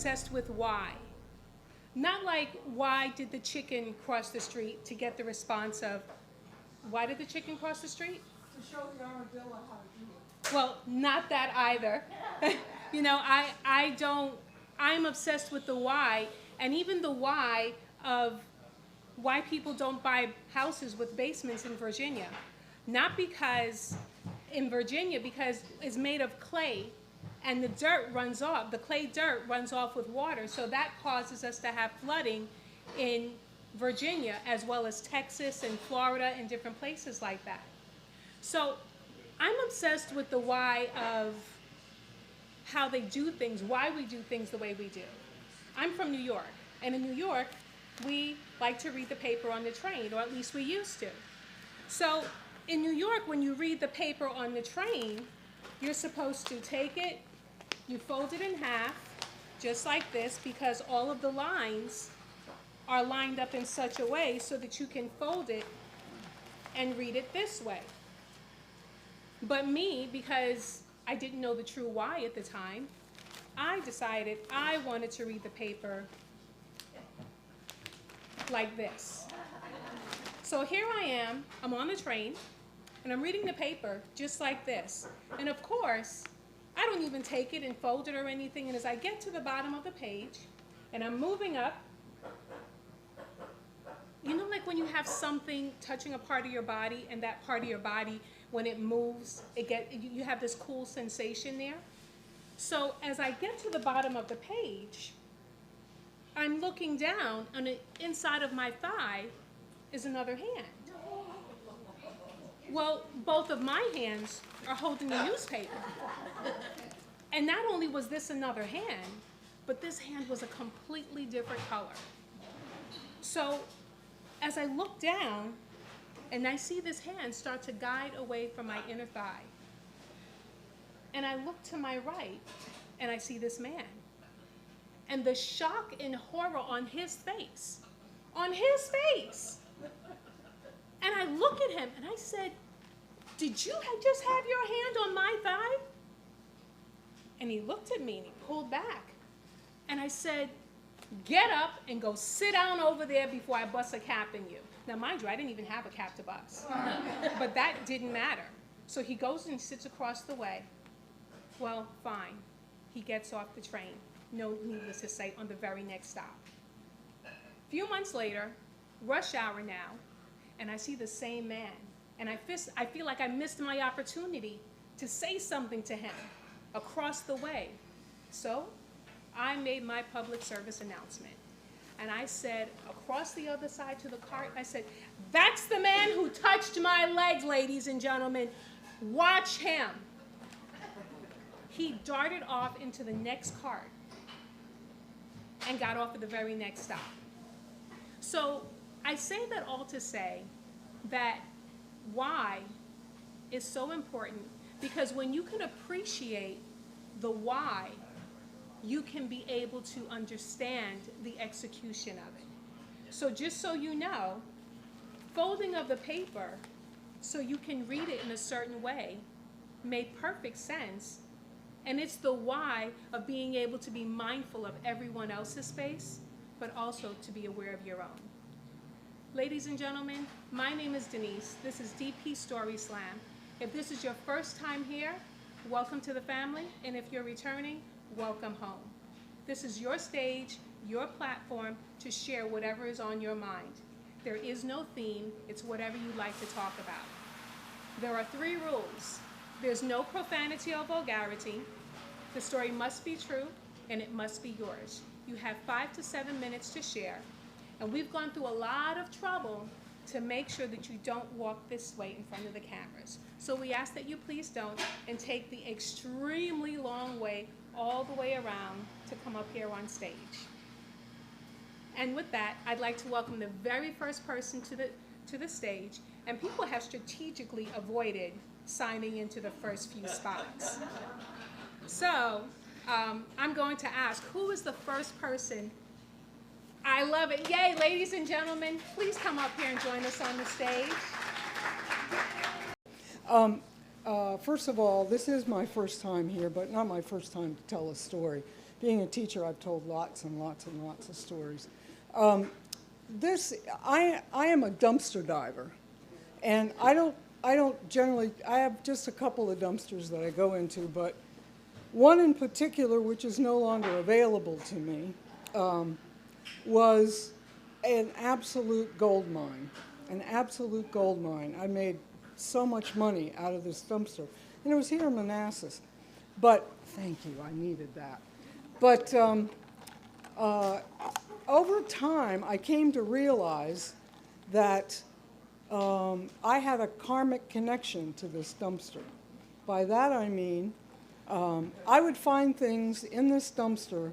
obsessed with why. Not like, why did the chicken cross the street, to get the response of, why did the chicken cross the street? To show the armadillo how to do it. Well, not that either. You know, I'm obsessed with the why, and even the why of why people don't buy houses with basements in Virginia. Not because, in Virginia, because it's made of clay, and the dirt runs off, the clay dirt runs off with water, so that causes us to have flooding in Virginia, as well as Texas and Florida and different places like that. So I'm obsessed with the why of how they do things, why we do things the way we do. I'm from New York, and in New York, we like to read the paper on the train, or at least we used to. So in New York, when you read the paper on the train, you're supposed to take it, you fold it in half, just like this, because all of the lines are lined up in such a way so that you can fold it and read it this way. But me, because I didn't know the true why at the time, I decided I wanted to read the paper like this. So here I am, I'm on the train, and I'm reading the paper just like this. And of course, I don't even take it and fold it or anything, and as I get to the bottom of the page, and I'm moving up, you know, like when you have something touching a part of your body, and that part of your body, when it moves, you have this cool sensation there. So as I get to the bottom of the page, I'm looking down, and the inside of my thigh is another hand. Well, both of my hands are holding the newspaper. And not only was this another hand, but this hand was a completely different color. So as I look down, and I see this hand start to guide away from my inner thigh, and I look to my right, and I see this man. And the shock and horror on his face, And I look at him, and I said, did you just have your hand on my thigh? And he looked at me, and he pulled back. And I said, get up and go sit down over there before I bust a cap in you. Now, mind you, I didn't even have a cap to bust. But that didn't matter. So he goes and sits across the way. Well, fine. He gets off the train, no needless to say, on the very next stop. A few months later, rush hour now, and I see the same man. And I feel like I missed my opportunity to say something to him across the way. So I made my public service announcement. And I said, across the other side to the cart, I said, that's the man who touched my leg, ladies and gentlemen. Watch him. He darted off into the next cart and got off at the very next stop. So I say that all to say that why is so important, because when you can appreciate the why, you can be able to understand the execution of it. So just so you know, folding of the paper so you can read it in a certain way made perfect sense. And it's the why of being able to be mindful of everyone else's space, but also to be aware of your own. Ladies and gentlemen, my name is Denise. This is DP Story Slam. If this is your first time here, welcome to the family. And if you're returning, welcome home. This is your stage, your platform to share whatever is on your mind. There is no theme, it's whatever you like to talk about. There are 3 rules. There's no profanity or vulgarity. The story must be true, and it must be yours. You have 5 to 7 minutes to share. And we've gone through a lot of trouble to make sure that you don't walk this way in front of the cameras. So we ask that you please don't, and take the extremely long way all the way around to come up here on stage. And with that, I'd like to welcome the very first person to the stage, and people have strategically avoided signing into the first few spots. So I'm going to ask, who is the first person? I love it. Yay, ladies and gentlemen, please come up here and join us on the stage. First of all, this is my first time here, but not my first time to tell a story. being a teacher, I've told lots and lots and lots of stories. I am a dumpster diver, and I don't generally, I have just a couple of dumpsters that I go into, but one in particular, which is no longer available to me, was an absolute gold mine. An absolute gold mine. I made so much money out of this dumpster. And it was here in Manassas. But, thank you, I needed that. But over time, I came to realize that I had a karmic connection to this dumpster. By that I mean, I would find things in this dumpster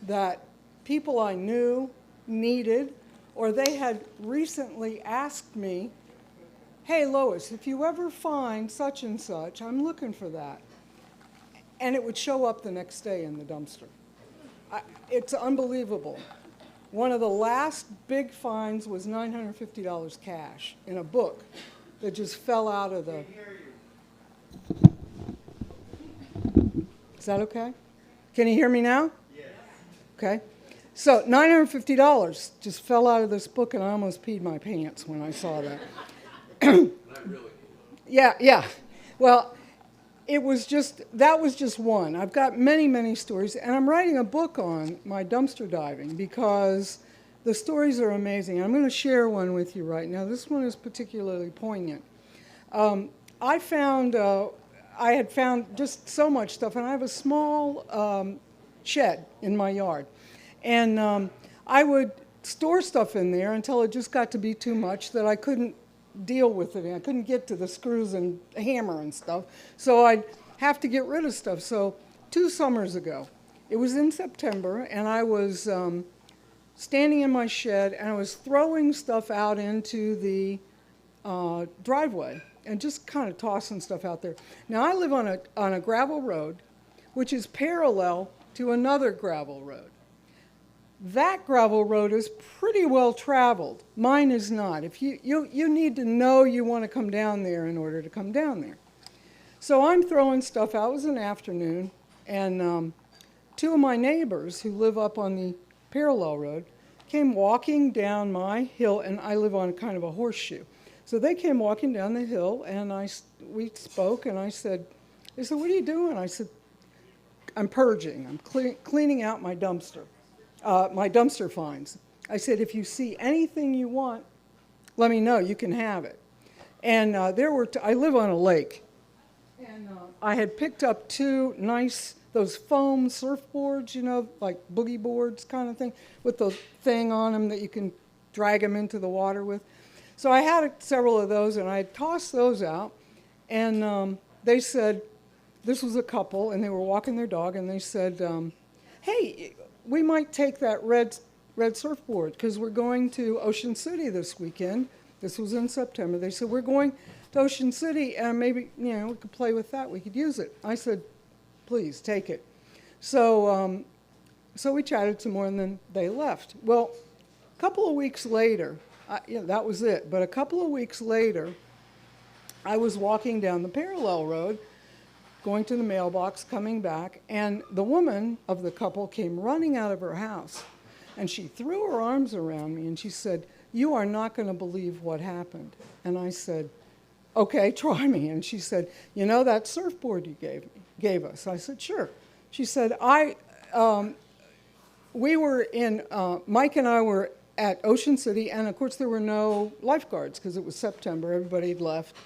that people I knew needed, or they had recently asked me, hey, Lois, if you ever find such and such, I'm looking for that. And it would show up the next day in the dumpster. It's unbelievable. One of the last big finds was $950 cash in a book that just fell out of the... Is that okay? Can you hear me now? Yes. Okay. So $950 just fell out of this book, and I almost peed my pants when I saw that. Yeah. Well, that was just one. I've got many, many stories, and I'm writing a book on my dumpster diving because the stories are amazing. I'm going to share one with you right now. This one is particularly poignant. I had found just so much stuff, and I have a small shed in my yard. And I would store stuff in there until it just got to be too much that I couldn't deal with it. I couldn't get to the screws and hammer and stuff. So I'd have to get rid of stuff. So 2 summers ago, it was in September, and I was standing in my shed, and I was throwing stuff out into the driveway and just kind of tossing stuff out there. Now, I live on a gravel road, which is parallel to another gravel road. That gravel road is pretty well traveled. Mine is not. If you need to know you want to come down there in order to come down there. So I'm throwing stuff out. It was an afternoon, and 2 of my neighbors who live up on the parallel road came walking down my hill, and I live on kind of a horseshoe. So they came walking down the hill, and we spoke, and they said, what are you doing? I said, I'm purging. I'm cleaning out my dumpster. My dumpster finds. I said, if you see anything you want, let me know. You can have it. And I live on a lake. And I had picked up 2 nice, those foam surfboards, like boogie boards kind of thing, with the thing on them that you can drag them into the water with. So I had several of those, and I had tossed those out. And they said, this was a couple, and they were walking their dog, and they said, hey, we might take that red surfboard because we're going to Ocean City this weekend. This was in September. They said, we're going to Ocean City, and maybe, we could play with that. We could use it. I said, please, take it. So we chatted some more, and then they left. Well, a couple of weeks later, that was it. But a couple of weeks later, I was walking down the parallel road, going to the mailbox, coming back, and the woman of the couple came running out of her house, and she threw her arms around me, and she said, you are not going to believe what happened. And I said, okay, try me. And she said, that surfboard you gave us? I said, sure. She said, we were in, Mike and I were at Ocean City, and of course there were no lifeguards because it was September, everybody had left.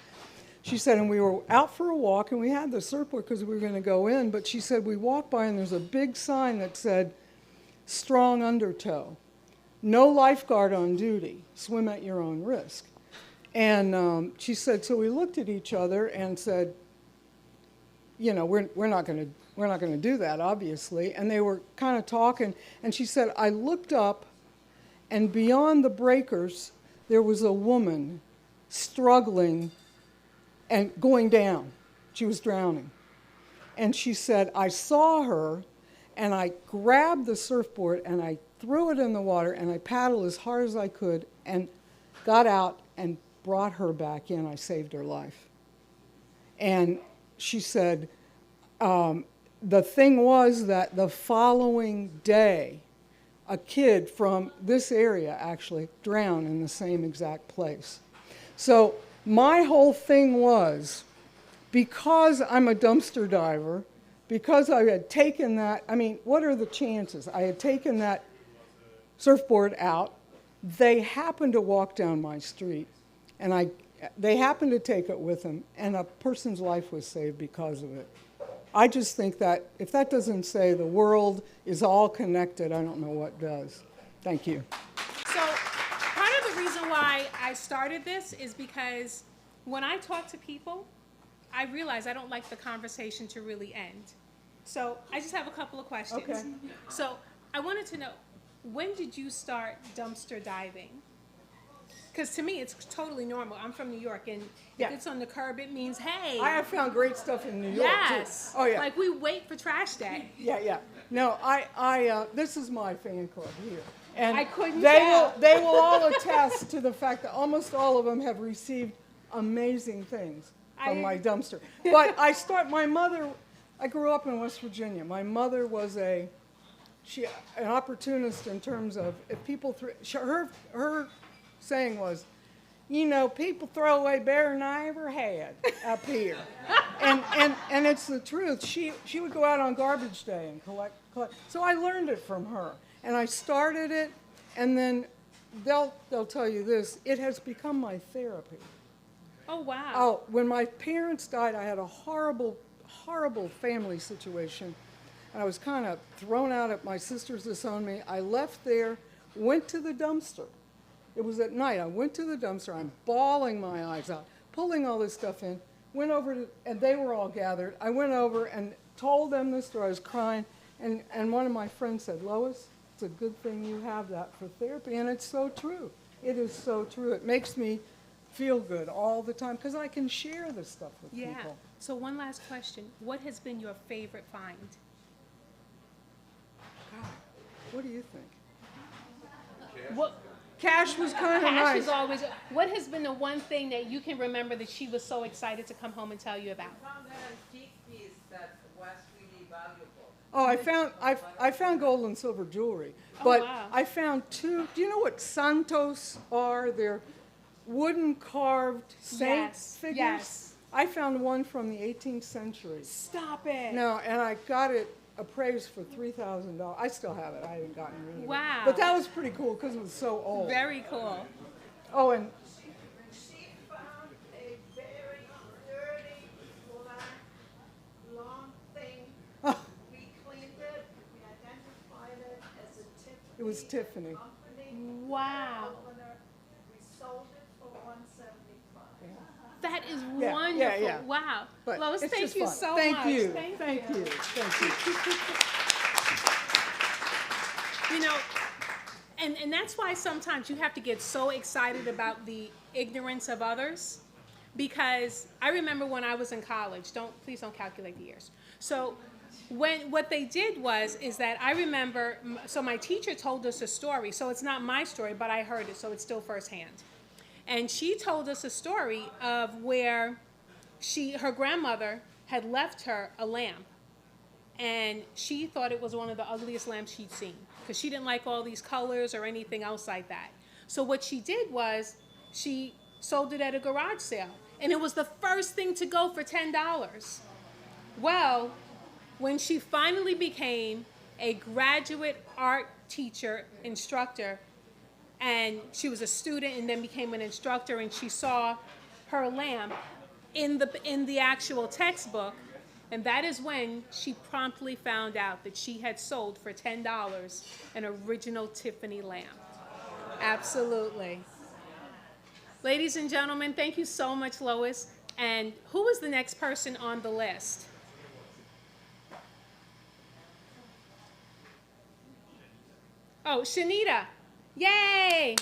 She said, and we were out for a walk, and we had the surfboard because we were going to go in, but she said, we walked by, and there's a big sign that said, strong undertow, no lifeguard on duty, swim at your own risk. And she said, so we looked at each other and said, we're not going to do that, obviously. And they were kind of talking, and she said, I looked up, and beyond the breakers, there was a woman struggling and going down. She was drowning. And she said, I saw her, and I grabbed the surfboard, and I threw it in the water, and I paddled as hard as I could, and got out and brought her back in. I saved her life. And she said, the thing was that the following day, a kid from this area actually drowned in the same exact place. So my whole thing was, because I'm a dumpster diver, because I had taken that, I mean, what are the chances? I had taken that surfboard out. They happened to walk down my street, and they happened to take it with them, and a person's life was saved because of it. I just think that if that doesn't say the world is all connected, I don't know what does. Thank you. So part of the reason why I started this is because when I talk to people, I realize I don't like the conversation to really end. So I just have a couple of questions. Okay. So I wanted to know, when did you start dumpster diving? Because to me, it's totally normal. I'm from New York, and Yeah. if it's on the curb, it means, hey. I have found great stuff in New York, yes. too. Oh, yeah. Like, we wait for trash day. Yeah. No, this is my fan club here. And I couldn't they tell. they will all attest to the fact that almost all of them have received amazing things from my dumpster. But I grew up in West Virginia. My mother was an opportunist in terms of if people her saying was, you know, people throw away better than I ever had up here. and it's the truth. She would go out on garbage day and collect. So I learned it from her. And I started it, and then they'll tell you this, it has become my therapy. Oh, wow. Oh, when my parents died, I had a horrible, horrible family situation. And I was kind of thrown out at my sisters disowned me. I left there, went to the dumpster. It was at night. I went to the dumpster. I'm bawling my eyes out, pulling all this stuff in. Went over to, and they were all gathered. I went over and told them this story. I was crying. And one of my friends said, Lois, it's a good thing you have that for therapy. And it's so true. It is so true. It makes me feel good all the time because I can share this stuff with people. So one last question. What has been your favorite find? God, what do you think? What? Cash was kind of Cash nice. is always. What has been the one thing that you can remember that she was so excited to come home and tell you about? Found an antique piece that was really valuable. Oh, I found gold and silver jewelry, but wow. I found two. Do you know what Santos are? They're wooden carved saint figures. Yes. I found one from the 18th century. Stop it. No, and I got it appraised for $3,000. I still have it. I haven't gotten rid of it. Wow. But that was pretty cool because it was so old. Very cool. Oh, and She found a very dirty, black, long thing. oh, We cleaned it, we identified it as a Tiffany. it was Tiffany. Company Wow. opener. We sold it for $175. That is Yeah, wonderful. yeah. Wow. But Lois, it's thank just you fun. so Thank much. you. Thank you. You know, and that's why sometimes you have to get so excited about the ignorance of others, because I remember when I was in college, please don't calculate the years. So what they did is that I remember, so my teacher told us a story, so it's not my story, but I heard it, so it's still firsthand. And she told us a story of where her grandmother had left her a lamp, and she thought it was one of the ugliest lamps she'd seen because she didn't like all these colors or anything else like that. So what she did was she sold it at a garage sale, and it was the first thing to go for $10. Well, when she finally became a graduate art teacher, instructor, and she was a student and then became an instructor, and she saw her lamp in the actual textbook, and that is when she promptly found out that she had sold for $10 an original Tiffany lamp. Absolutely. Ladies and gentlemen, thank you so much, Lois. And who is the next person on the list? Oh, ShaNita. Yay!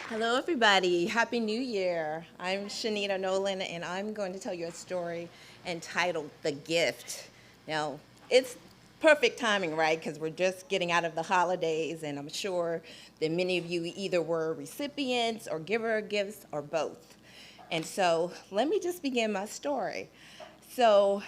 Hello, everybody. Happy New Year. I'm ShaNita Nolan, and I'm going to tell you a story entitled The Gift. Now, it's perfect timing, right? Because we're just getting out of the holidays, and I'm sure that many of you either were recipients or giver of gifts or both. And so let me just begin my story. So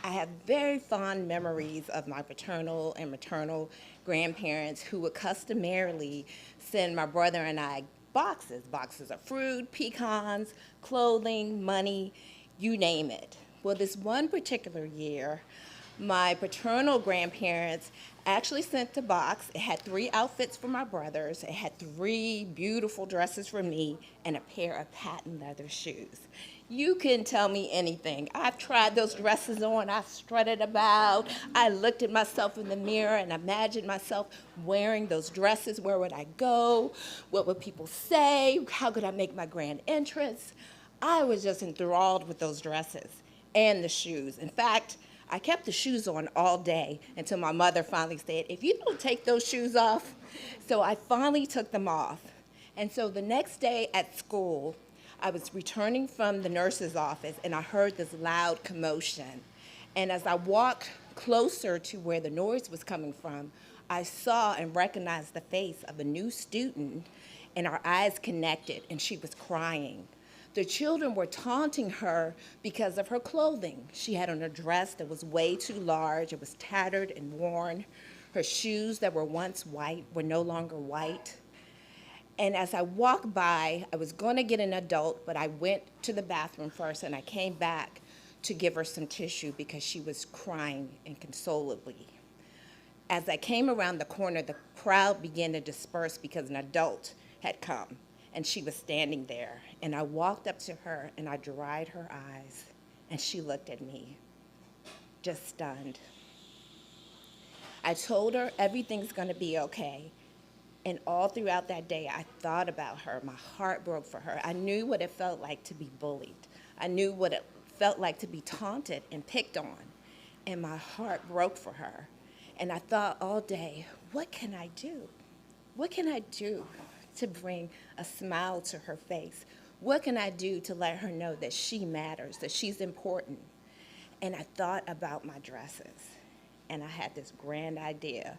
I have very fond memories of my paternal and maternal grandparents who would customarily send my brother and I boxes of fruit, pecans, clothing, money, you name it. Well, this one particular year, my paternal grandparents actually sent a box. It had 3 outfits for my brothers. It had 3 beautiful dresses for me and a pair of patent leather shoes. You can tell me anything. I've tried those dresses on. I strutted about. I looked at myself in the mirror and imagined myself wearing those dresses. Where would I go? What would people say? How could I make my grand entrance? I was just enthralled with those dresses and the shoes. In fact, I kept the shoes on all day until my mother finally said, if you don't take those shoes off. So I finally took them off. And so the next day at school, I was returning from the nurse's office and I heard this loud commotion. And as I walked closer to where the noise was coming from, I saw and recognized the face of a new student, and our eyes connected, and she was crying. The children were taunting her because of her clothing. She had on a dress that was way too large. It was tattered and worn. Her shoes that were once white were no longer white. And as I walked by, I was going to get an adult, but I went to the bathroom first, and I came back to give her some tissue because she was crying inconsolably. As I came around the corner, the crowd began to disperse because an adult had come, and she was standing there. And I walked up to her, and I dried her eyes, and she looked at me, just stunned. I told her everything's going to be okay. And all throughout that day, I thought about her. My heart broke for her. I knew what it felt like to be bullied. I knew what it felt like to be taunted and picked on. And my heart broke for her. And I thought all day, what can I do? What can I do to bring a smile to her face? What can I do to let her know that she matters, that she's important? And I thought about my dresses. And I had this grand idea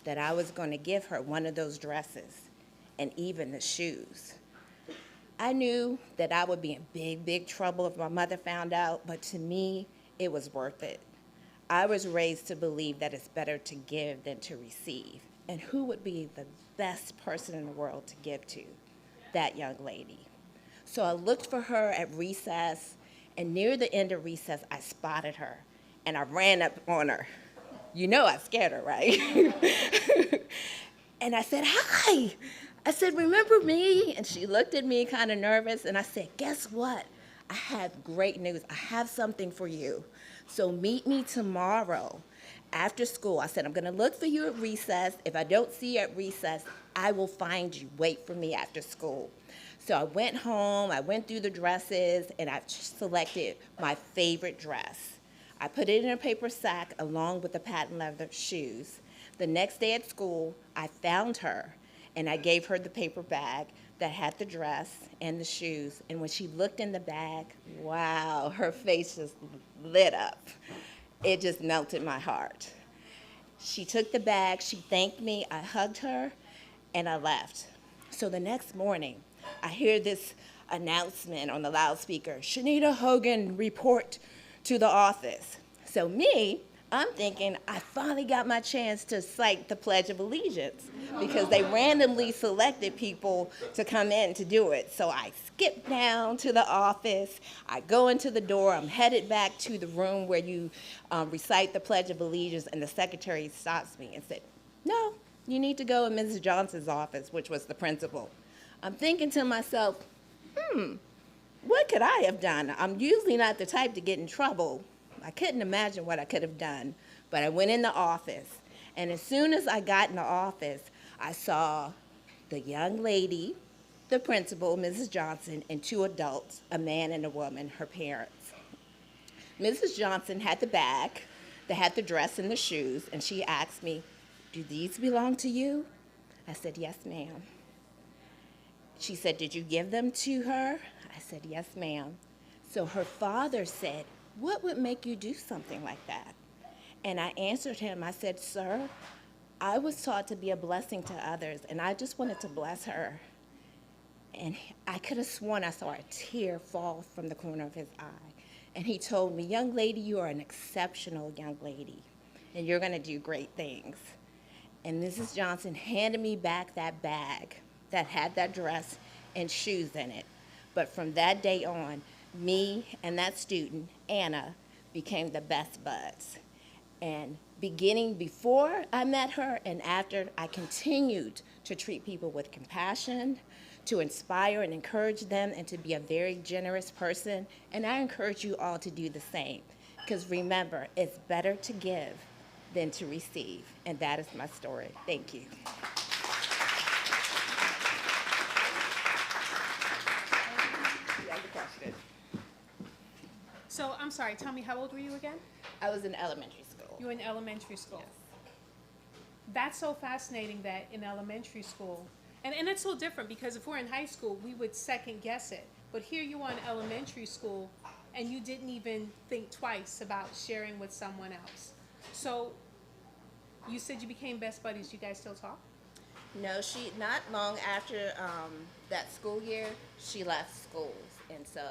that I was going to give her one of those dresses and even the shoes. I knew that I would be in big, big trouble if my mother found out, but to me, it was worth it. I was raised to believe that it's better to give than to receive. And who would be the best person in the world to give to? That young lady. So I looked for her at recess, and near the end of recess, I spotted her, and I ran up on her. You know I scared her, right? And I said, hi. I said, remember me? And she looked at me kind of nervous, and I said, guess what? I have great news. I have something for you. So meet me tomorrow after school. I said, I'm going to look for you at recess. If I don't see you at recess, I will find you. Wait for me after school. So I went home, I went through the dresses, and I selected my favorite dress. I put it in a paper sack along with the patent leather shoes. The next day at school, I found her, and I gave her the paper bag that had the dress and the shoes. And when she looked in the bag, wow, her face just lit up. It just melted my heart. She took the bag, she thanked me, I hugged her, and I left. So the next morning, I hear this announcement on the loudspeaker, ShaNita Hogan, report to the office. So me, I'm thinking I finally got my chance to cite the Pledge of Allegiance because they randomly selected people to come in to do it. So I skip down to the office, I go into the door, I'm headed back to the room where you recite the Pledge of Allegiance, and the secretary stops me and said, no, you need to go in Mrs. Johnson's office, which was the principal. I'm thinking to myself, what could I have done? I'm usually not the type to get in trouble. I couldn't imagine what I could have done, but I went in the office, and as soon as I got in the office, I saw the young lady, the principal, Mrs. Johnson, and 2 adults, a man and a woman, her parents. Mrs. Johnson had the bag that had the dress and the shoes, and she asked me, do these belong to you? I said, yes, ma'am. She said, did you give them to her? I said, yes, ma'am. So her father said, what would make you do something like that? And I answered him, I said, sir, I was taught to be a blessing to others, and I just wanted to bless her. And I could have sworn I saw a tear fall from the corner of his eye. And he told me, young lady, you are an exceptional young lady, and you're going to do great things. And Mrs. Johnson handed me back that bag that had that dress and shoes in it. But from that day on, me and that student, Anna, became the best buds. And beginning before I met her and after, I continued to treat people with compassion, to inspire and encourage them, and to be a very generous person. And I encourage you all to do the same. Because remember, it's better to give than to receive. And that is my story. Thank you. So, I'm sorry, tell me, how old were you again? I was in elementary school. You were in elementary school. That's so fascinating that in elementary school, and it's so different because if we're in high school, we would second guess it. But here you are in elementary school, and you didn't even think twice about sharing with someone else. So, you said you became best buddies. You guys still talk? No, not long after that school year, she left schools. And so,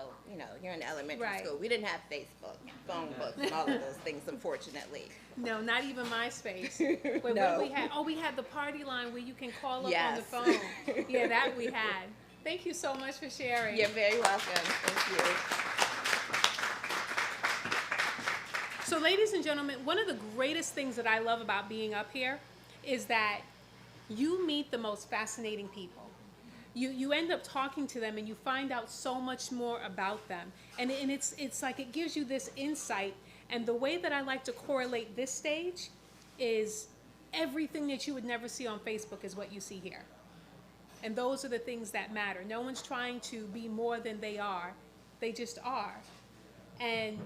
you're in elementary Right. school. We didn't have Facebook, phone books, and all of those things, unfortunately. No, not even MySpace. Wait, No. what did we have? Oh, we had the party line where you can call up on the Yes. phone. Yeah, that we had. Thank you so much for sharing. You're very welcome. Thank you. So, ladies and gentlemen, one of the greatest things that I love about being up here is that you meet the most fascinating people. You end up talking to them and you find out so much more about them. And it's like it gives you this insight. And the way that I like to correlate this stage is everything that you would never see on Facebook is what you see here. And those are the things that matter. No one's trying to be more than they are. They just are. And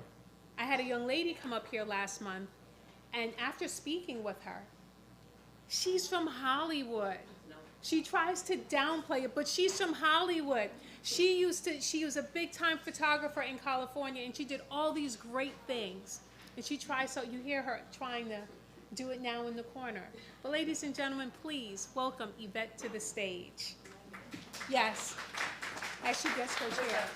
I had a young lady come up here last month, and after speaking with her, she's from Hollywood. She tries to downplay it, but she's from Hollywood. She was a big time photographer in California, and she did all these great things. And she tries, so you hear her trying to do it now in the corner. But ladies and gentlemen, please welcome Yvette to the stage. Yes, as she gets her chair.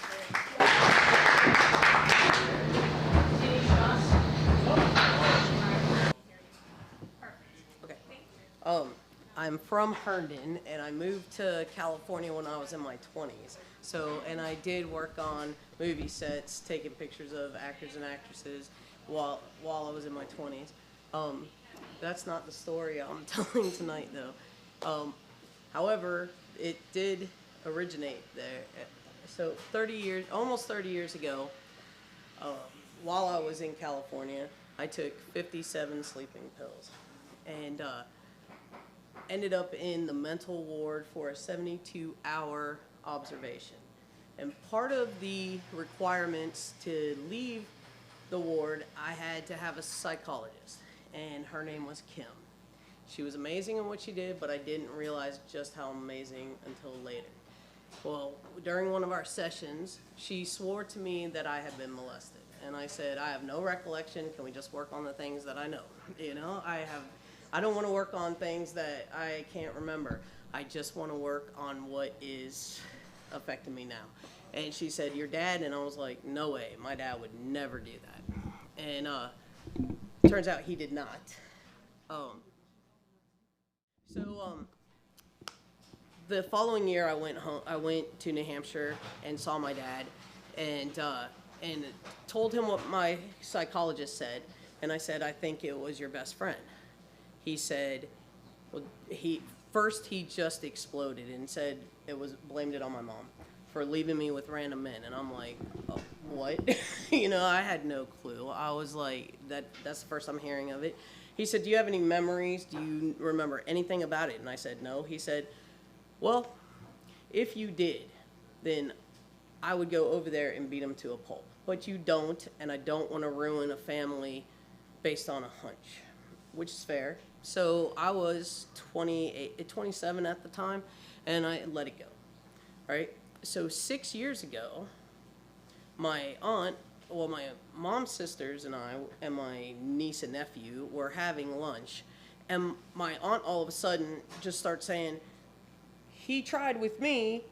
Okay. I'm from Herndon, and I moved to California when I was in my 20s. So, and I did work on movie sets, taking pictures of actors and actresses while I was in my 20s. That's not the story I'm telling tonight, though. However, it did originate there. So almost 30 years ago, while I was in California, I took 57 sleeping pills, and ended up in the mental ward for a 72-hour observation. And part of the requirements to leave the ward, I had to have a psychologist, and her name was Kim. She was amazing in what she did, but I didn't realize just how amazing until later. Well, during one of our sessions, she swore to me that I had been molested. And I said, I have no recollection. Can we just work on the things that I know? I don't want to work on things that I can't remember. I just want to work on what is affecting me now. And she said, your dad? And I was like, no way. My dad would never do that. And turns out he did not. The following year, I went to New Hampshire and saw my dad, and told him what my psychologist said. And I said, I think it was your best friend. He said, well, he just exploded and said blamed it on my mom for leaving me with random men. And I'm like, oh, what? I had no clue. I was like, that's the first I'm hearing of it. He said, do you have any memories? Do you remember anything about it? And I said, no. He said, well, if you did, then I would go over there and beat him to a pulp. But you don't, and I don't want to ruin a family based on a hunch, which is fair. So I was 27 at the time, and I let it go, right? So 6 years ago, my mom's sisters and I and my niece and nephew were having lunch, and my aunt all of a sudden just starts saying, he tried with me,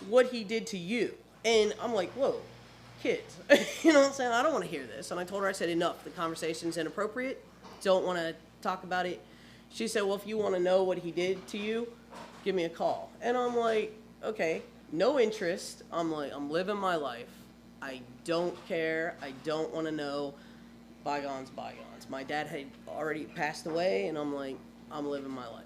what he did to you. And I'm like, whoa, kids. You know what I'm saying? I don't want to hear this. And I told her, I said, enough. The conversation's inappropriate. Don't want to talk about it. She said, well, if you want to know what he did to you, give me a call. And I'm like, okay, no interest. I'm like, I'm living my life. I don't care. I don't want to know. Bygones, bygones. My dad had already passed away, and I'm like, I'm living my life.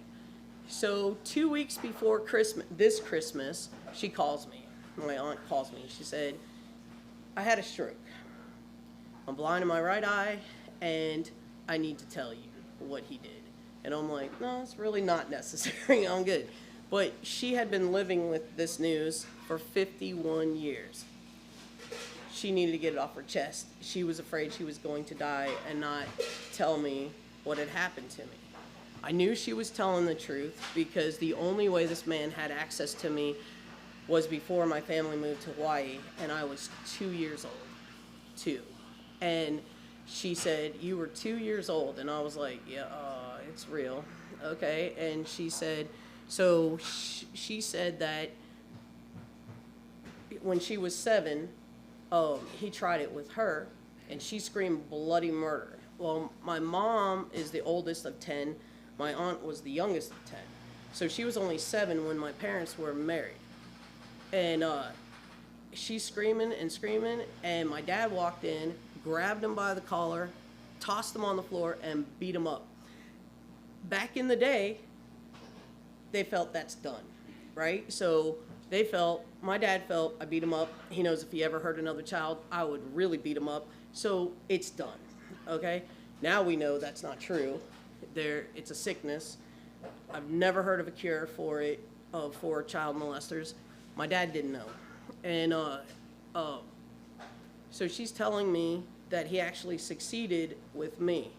So 2 weeks before Christmas, this Christmas, she calls me. My aunt calls me. She said, I had a stroke. I'm blind in my right eye, and I need to tell you what he did. And I'm like, no, it's really not necessary. I'm good. But she had been living with this news for 51 years. She needed to get it off her chest. She was afraid she was going to die and not tell me what had happened to me. I knew she was telling the truth because the only way this man had access to me was before my family moved to Hawaii, and I was 2 years old. 2. And she said, you were 2 years old. And I was like, yeah, it's real. Okay. And she said, so she said that when she was 7, he tried it with her, and she screamed bloody murder. Well, my mom is the oldest of 10. My aunt was the youngest of 10. So she was only 7 when my parents were married. And she's screaming and screaming, and my dad walked in, grabbed him by the collar, tossed him on the floor, and beat him up. Back in the day, they felt that's done, right? So they felt, my dad felt, I beat him up. He knows if he ever hurt another child, I would really beat him up. So it's done, okay? Now we know that's not true. It's a sickness. I've never heard of a cure for it, for child molesters. My dad didn't know. And so she's telling me that he actually succeeded with me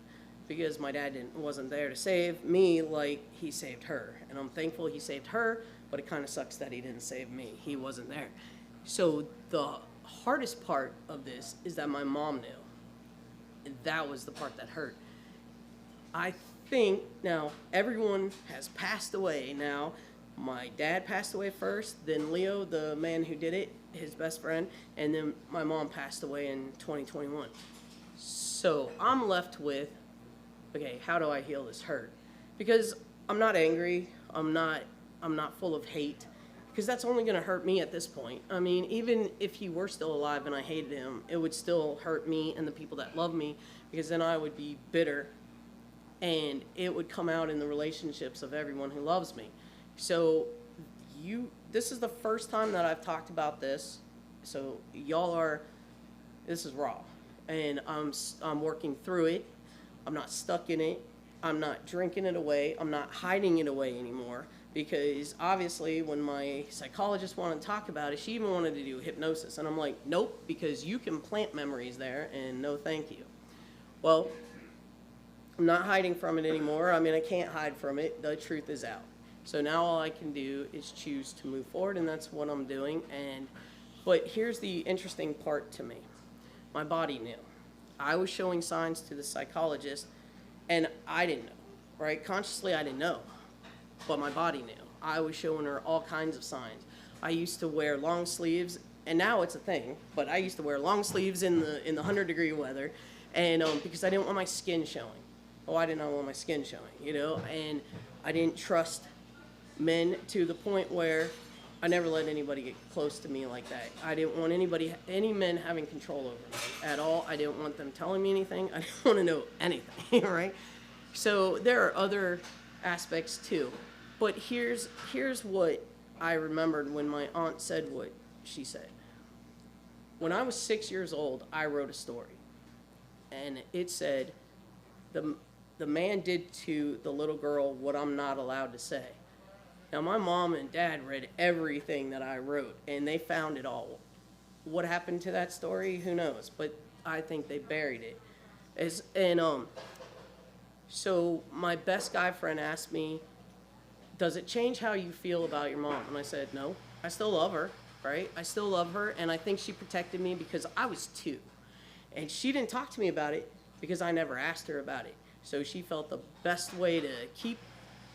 because my dad wasn't there to save me like he saved her. And I'm thankful he saved her, but it kind of sucks that he didn't save me. He wasn't there. So the hardest part of this is that my mom knew. And that was the part that hurt. I think now everyone has passed away now. My dad passed away first, then Leo, the man who did it, his best friend, and then my mom passed away in 2021. So I'm left with, okay, how do I heal this hurt? Because I'm not angry, I'm not full of hate, because that's only going to hurt me at this point. I mean, even if he were still alive and I hated him, it would still hurt me and the people that love me, because then I would be bitter, and it would come out in the relationships of everyone who loves me. So this is the first time that I've talked about this. So this is raw, and I'm working through it. I'm not stuck in it. I'm not drinking it away. I'm not hiding it away anymore, because obviously when my psychologist wanted to talk about it, she even wanted to do hypnosis. And I'm like, nope, because you can plant memories there, and no thank you. Well, I'm not hiding from it anymore. I mean, I can't hide from it. The truth is out. So now all I can do is choose to move forward, and that's what I'm doing. But here's the interesting part to me. My body knew. I was showing signs to the psychologist, and I didn't know, right? Consciously, I didn't know, but my body knew. I was showing her all kinds of signs. I used to wear long sleeves, and now it's a thing, but I used to wear long sleeves in the 100-degree weather, and because I didn't want my skin showing. Why didn't I want my skin showing, you know? And I didn't trust men to the point where I never let anybody get close to me like that. I didn't want any men having control over me at all. I didn't want them telling me anything. I didn't want to know anything, right? So there are other aspects too. But here's what I remembered when my aunt said what she said. When I was 6 years old, I wrote a story. And it said, the man did to the little girl what I'm not allowed to say. Now, my mom and dad read everything that I wrote, and they found it all. What happened to that story? Who knows? But I think they buried it. So my best guy friend asked me, does it change how you feel about your mom? And I said, no, I still love her, right? I still love her, and I think she protected me because I was 2. And she didn't talk to me about it because I never asked her about it. So she felt the best way to keep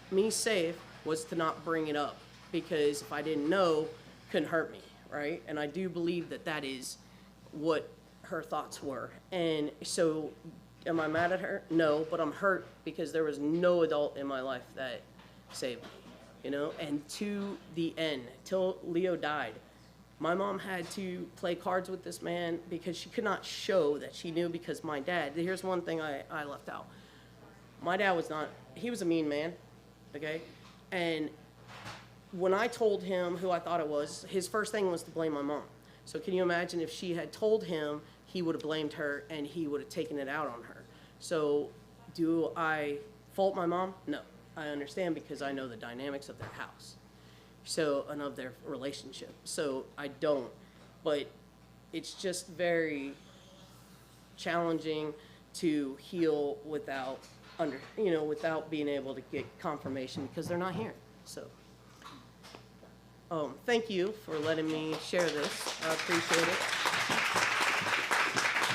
me safe was to not bring it up, because if I didn't know, couldn't hurt me, right? And I do believe that that is what her thoughts were. And so, am I mad at her? No, but I'm hurt because there was no adult in my life that saved me, you know? And to the end, till Leo died, my mom had to play cards with this man because she could not show that she knew, because my dad, here's one thing I left out. My dad was not, he was a mean man, okay? And when I told him who I thought it was, his first thing was to blame my mom. So can you imagine if she had told him, he would have blamed her and he would have taken it out on her. So do I fault my mom? No. I understand because I know the dynamics of their house. So, and of their relationship. So I don't. But it's just very challenging to heal without without being able to get confirmation because they're not here. So thank you for letting me share this. I appreciate it.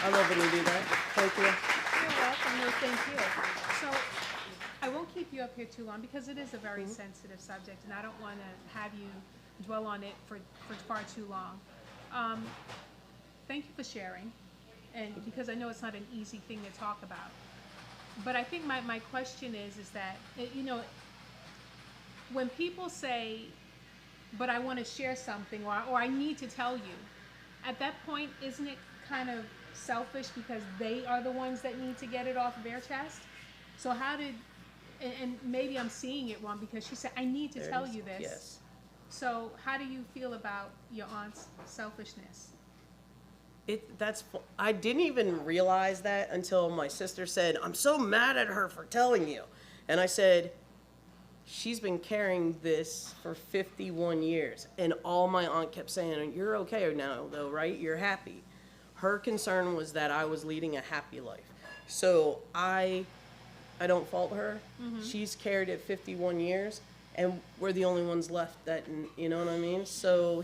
I love when you do that. Thank you. You're welcome. No, thank you. So I won't keep you up here too long because it is a very sensitive subject, and I don't want to have you dwell on it for far too long. Thank you for sharing, and because I know it's not an easy thing to talk about. But I think my question is that, when people say, but I want to share something, or I need to tell you, at that point, isn't it kind of selfish because they are the ones that need to get it off their chest? So how did, and maybe I'm seeing it wrong because she said, I need to tell you this. Yes. So how do you feel about your aunt's selfishness? I didn't even realize that until my sister said, I'm so mad at her for telling you. And I said, she's been carrying this for 51 years. And all my aunt kept saying, you're okay now though, right? You're happy. Her concern was that I was leading a happy life. So I don't fault her. Mm-hmm. She's carried it 51 years and we're the only ones left that, you know what I mean? So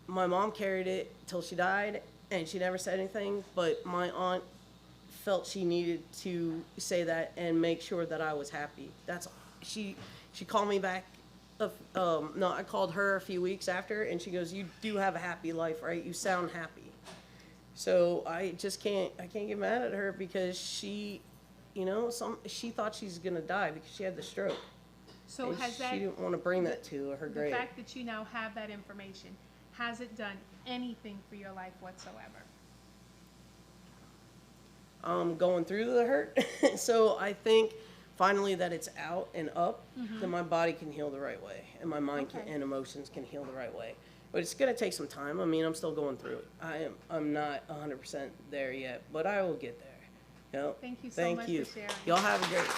my mom carried it till she died, and she never said anything, but my aunt felt she needed to say that and make sure that I was happy. That's all. She called me back. I called her a few weeks after, and she goes, you do have a happy life, right? You sound happy. So I can't get mad at her because she thought she's gonna die because she had the stroke. So and has she didn't want to bring that to her grave. The fact that you now have that information, has it done anything for your life whatsoever? Going through the hurt. So I think finally that it's out and up, then my body can heal the right way, and my mind and emotions can heal the right way. But it's gonna take some time. I mean, I'm still going through it. I'm not 100% there yet, but I will get there. You know? Thank you so much for sharing. Y'all have a great day.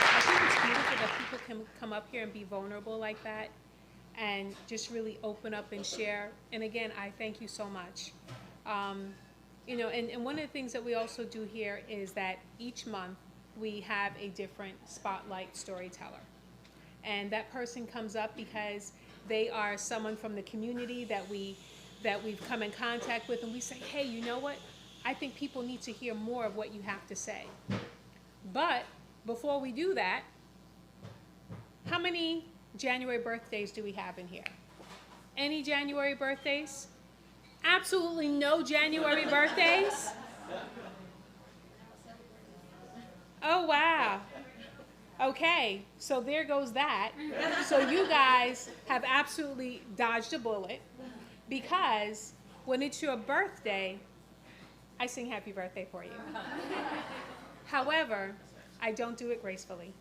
I think it's beautiful that people can come up here and be vulnerable like that and just really open up and share. And again, I thank you so much. And one of the things that we also do here is that each month we have a different spotlight storyteller. And that person comes up because they are someone from the community that we've come in contact with, and we say, hey, you know what? I think people need to hear more of what you have to say. But before we do that, how many January birthdays do we have in here? Any January birthdays? Absolutely no January birthdays? Oh, wow. Okay, so there goes that. So you guys have absolutely dodged a bullet because when it's your birthday, I sing happy birthday for you. However, I don't do it gracefully.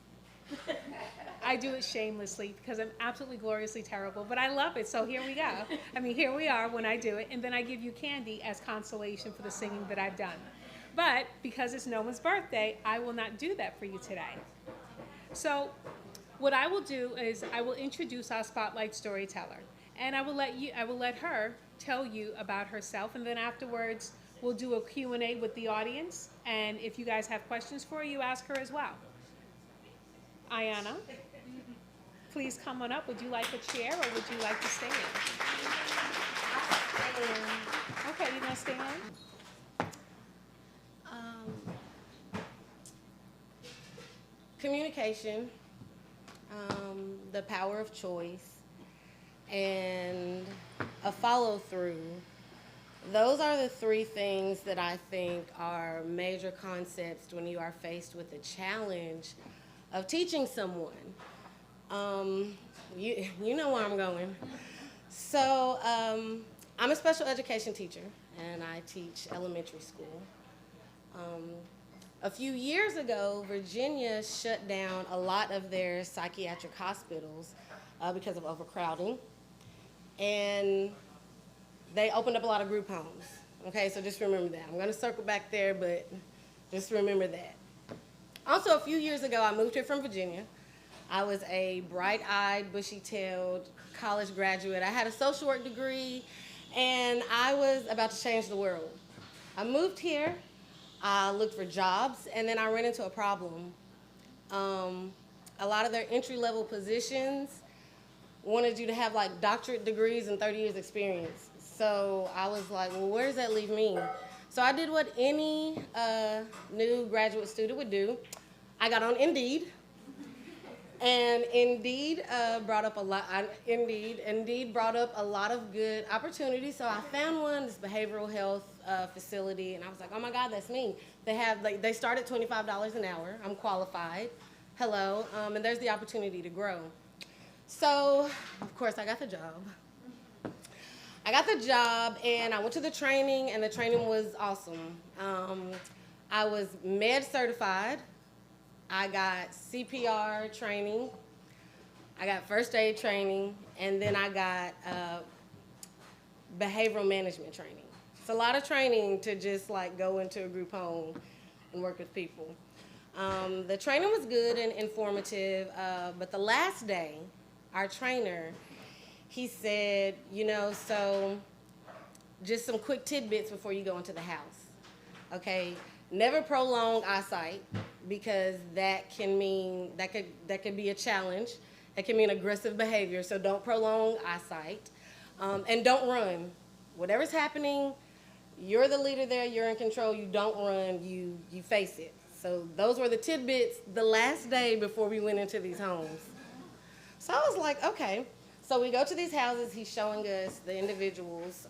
I do it shamelessly because I'm absolutely gloriously terrible, but I love it, so here we go. I mean, here we are when I do it, and then I give you candy as consolation for the singing that I've done. But because it's no one's birthday, I will not do that for you today. So what I will do is I will introduce our spotlight storyteller, and I will let her tell you about herself, and then afterwards we'll do a Q&A with the audience, and if you guys have questions for her, you ask her as well. Ayanna, please come on up. Would you like a chair or would you like to stay in? Okay, you're gonna stay in? Communication, the power of choice, and a follow-through. Those are the three things that I think are major concepts when you are faced with the challenge of teaching someone. You know where I'm going. So I'm a special education teacher, and I teach elementary school. A few years ago, Virginia shut down a lot of their psychiatric hospitals because of overcrowding. And they opened up a lot of group homes. Okay, so just remember that. I'm gonna circle back there, but just remember that. Also, a few years ago, I moved here from Virginia. I was a bright-eyed, bushy-tailed college graduate. I had a social work degree, and I was about to change the world. I moved here, I looked for jobs, and then I ran into a problem. A lot of their entry-level positions wanted you to have like doctorate degrees and 30 years experience. So I was like, well, where does that leave me? So I did what any new graduate student would do. I got on Indeed. And Indeed brought up a lot. Indeed brought up a lot of good opportunities. So I found one, this behavioral health facility, and I was like, oh my God, that's me. They start at $25 an hour. I'm qualified. Hello, and there's the opportunity to grow. So of course I got the job. And I went to the training, and the training was awesome. I was med certified. I got CPR training, I got first aid training, and then I got behavioral management training. It's a lot of training to just like go into a group home and work with people. The training was good and informative, but the last day, our trainer, he said, so just some quick tidbits before you go into the house, okay? Never prolong eyesight, because that can mean, that could be a challenge. It can mean aggressive behavior, so don't prolong eyesight. And don't run. Whatever's happening, you're the leader there, you're in control, you don't run, you face it. So those were the tidbits the last day before we went into these homes. So I was like, okay. So we go to these houses, he's showing us the individuals.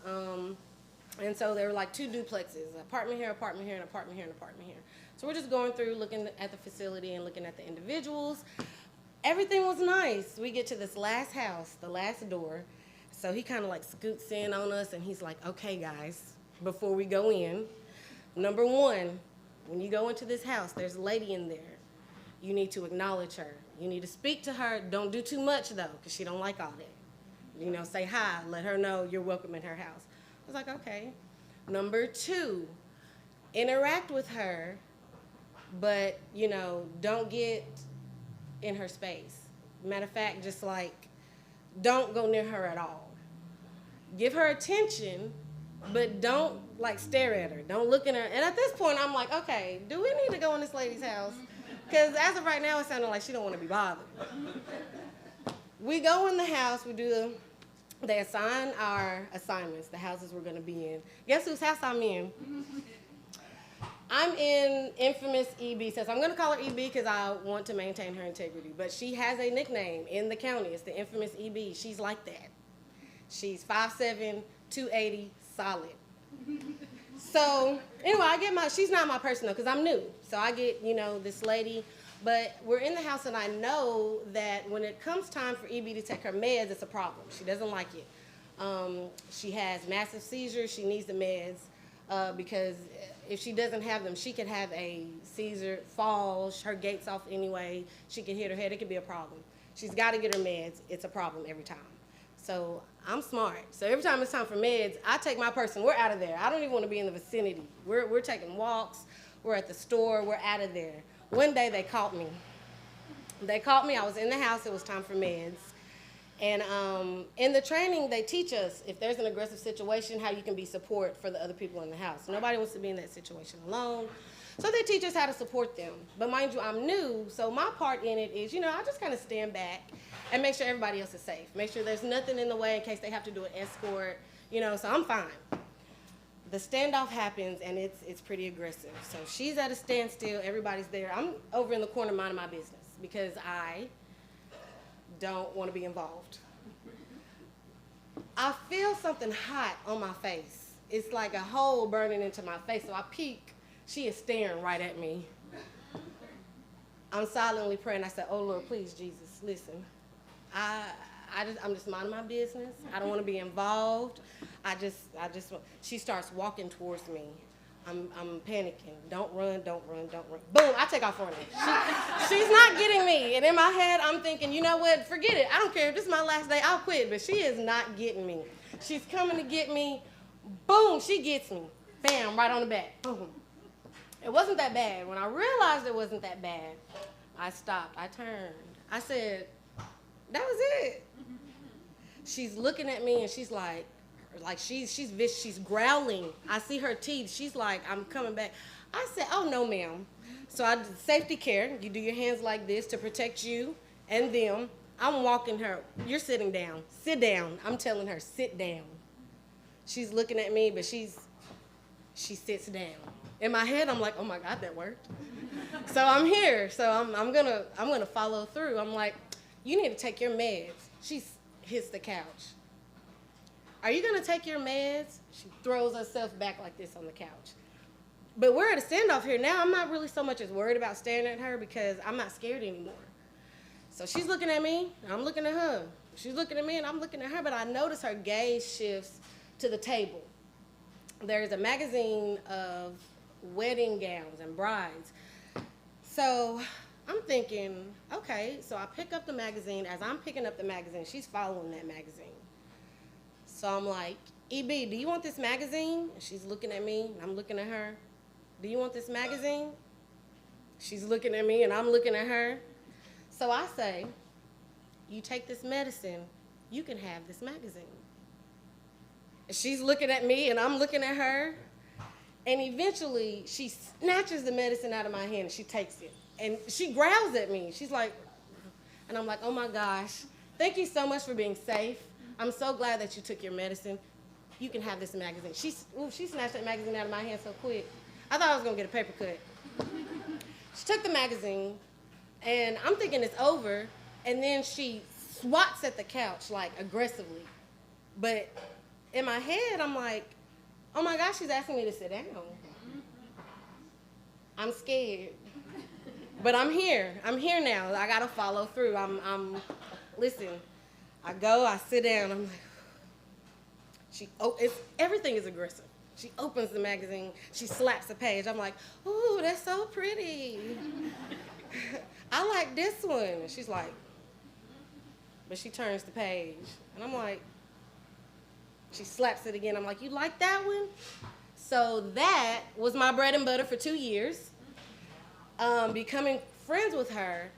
And so there were like two duplexes, an apartment here, an apartment here, an apartment here, an apartment here. So we're just going through, looking at the facility and looking at the individuals. Everything was nice. We get to this last house, the last door. So he kind of like scoots in on us, and he's like, okay, guys, before we go in, number one, when you go into this house, there's a lady in there. You need to acknowledge her. You need to speak to her. Don't do too much, though, because she don't like all that. Say hi. Let her know you're welcome in her house. I was like, okay. Number two, interact with her, but, don't get in her space. Matter of fact, just like, don't go near her at all. Give her attention, but don't like stare at her. Don't look in her. And at this point, I'm like, okay, do we need to go in this lady's house? Because as of right now, it sounded like she don't want to be bothered. We go in the house, they assign our assignments, the houses we're going to be in. Guess whose house I'm in? I'm in infamous EB. So I'm going to call her EB because I want to maintain her integrity. But she has a nickname in the county. It's the infamous EB. She's like that. She's 5'7", 280, solid. So anyway, she's not my person though, because I'm new. So I get, this lady. But we're in the house, and I know that when it comes time for EB to take her meds, it's a problem. She doesn't like it. She has massive seizures. She needs the meds because if she doesn't have them, she could have a seizure, fall, her gait's off anyway. She could hit her head. It could be a problem. She's got to get her meds. It's a problem every time. So I'm smart. So every time it's time for meds, I take my person. We're out of there. I don't even want to be in the vicinity. We're taking walks. We're at the store. We're out of there. One day they caught me. I was in the house. It was time for meds. And in the training, they teach us if there's an aggressive situation, how you can be support for the other people in the house. Nobody wants to be in that situation alone. So they teach us how to support them. But mind you, I'm new, so my part in it is, I just kind of stand back and make sure everybody else is safe. Make sure there's nothing in the way in case they have to do an escort, so I'm fine. The standoff happens, and it's pretty aggressive. So she's at a standstill, everybody's there. I'm over in the corner minding my business because I don't want to be involved. I feel something hot on my face. It's like a hole burning into my face. So I peek. She is staring right at me. I'm silently praying. I said, oh, Lord, please, Jesus, listen. I'm just minding my business. I don't want to be involved. She starts walking towards me. I'm panicking. Don't run, don't run, don't run. Boom, I take off running. She's not getting me. And in my head, I'm thinking, you know what, forget it. I don't care if this is my last day, I'll quit. But she is not getting me. She's coming to get me. Boom, she gets me. Bam, right on the back. Boom. It wasn't that bad. When I realized it wasn't that bad, I stopped. I turned. I said, that was it. She's looking at me and she's like she's vicious. She's growling. I see her teeth. She's like, I'm coming back. I said, oh, no, ma'am. So I did safety care. You do your hands like this to protect you and them. I'm walking her. You're sitting down. Sit down. I'm telling her, sit down. She's looking at me, but she sits down. In my head, I'm like, oh my God, that worked. So I'm here. So I'm gonna follow through. I'm like, you need to take your meds. She hits the couch. Are you gonna take your meds? She throws herself back like this on the couch. But we're at a standoff here now. I'm not really so much as worried about staring at her because I'm not scared anymore. So she's looking at me, I'm looking at her. She's looking at me and I'm looking at her, but I notice her gaze shifts to the table. There's a magazine of wedding gowns and brides. So I'm thinking, okay, so I pick up the magazine. As I'm picking up the magazine, she's following that magazine. So I'm like, EB, do you want this magazine? And she's looking at me, and I'm looking at her. Do you want this magazine? She's looking at me, and I'm looking at her. So I say, you take this medicine, you can have this magazine. And she's looking at me, and I'm looking at her. And eventually, she snatches the medicine out of my hand, and she takes it. And she growls at me. She's like, and I'm like, oh my gosh, thank you so much for being safe. I'm so glad that you took your medicine. You can have this magazine. She snatched that magazine out of my hand so quick. I thought I was gonna get a paper cut. She took the magazine, and I'm thinking it's over, and then she swats at the couch, like, aggressively. But in my head, I'm like, oh my gosh, she's asking me to sit down. I'm scared. But I'm here. I'm here now. I gotta follow through. Listen, I go, I sit down, I'm like, everything is aggressive. She opens the magazine, she slaps the page. I'm like, ooh, that's so pretty. I like this one. And she's like, but she turns the page. And I'm like, she slaps it again. I'm like, you like that one? So that was my bread and butter for 2 years. Becoming friends with her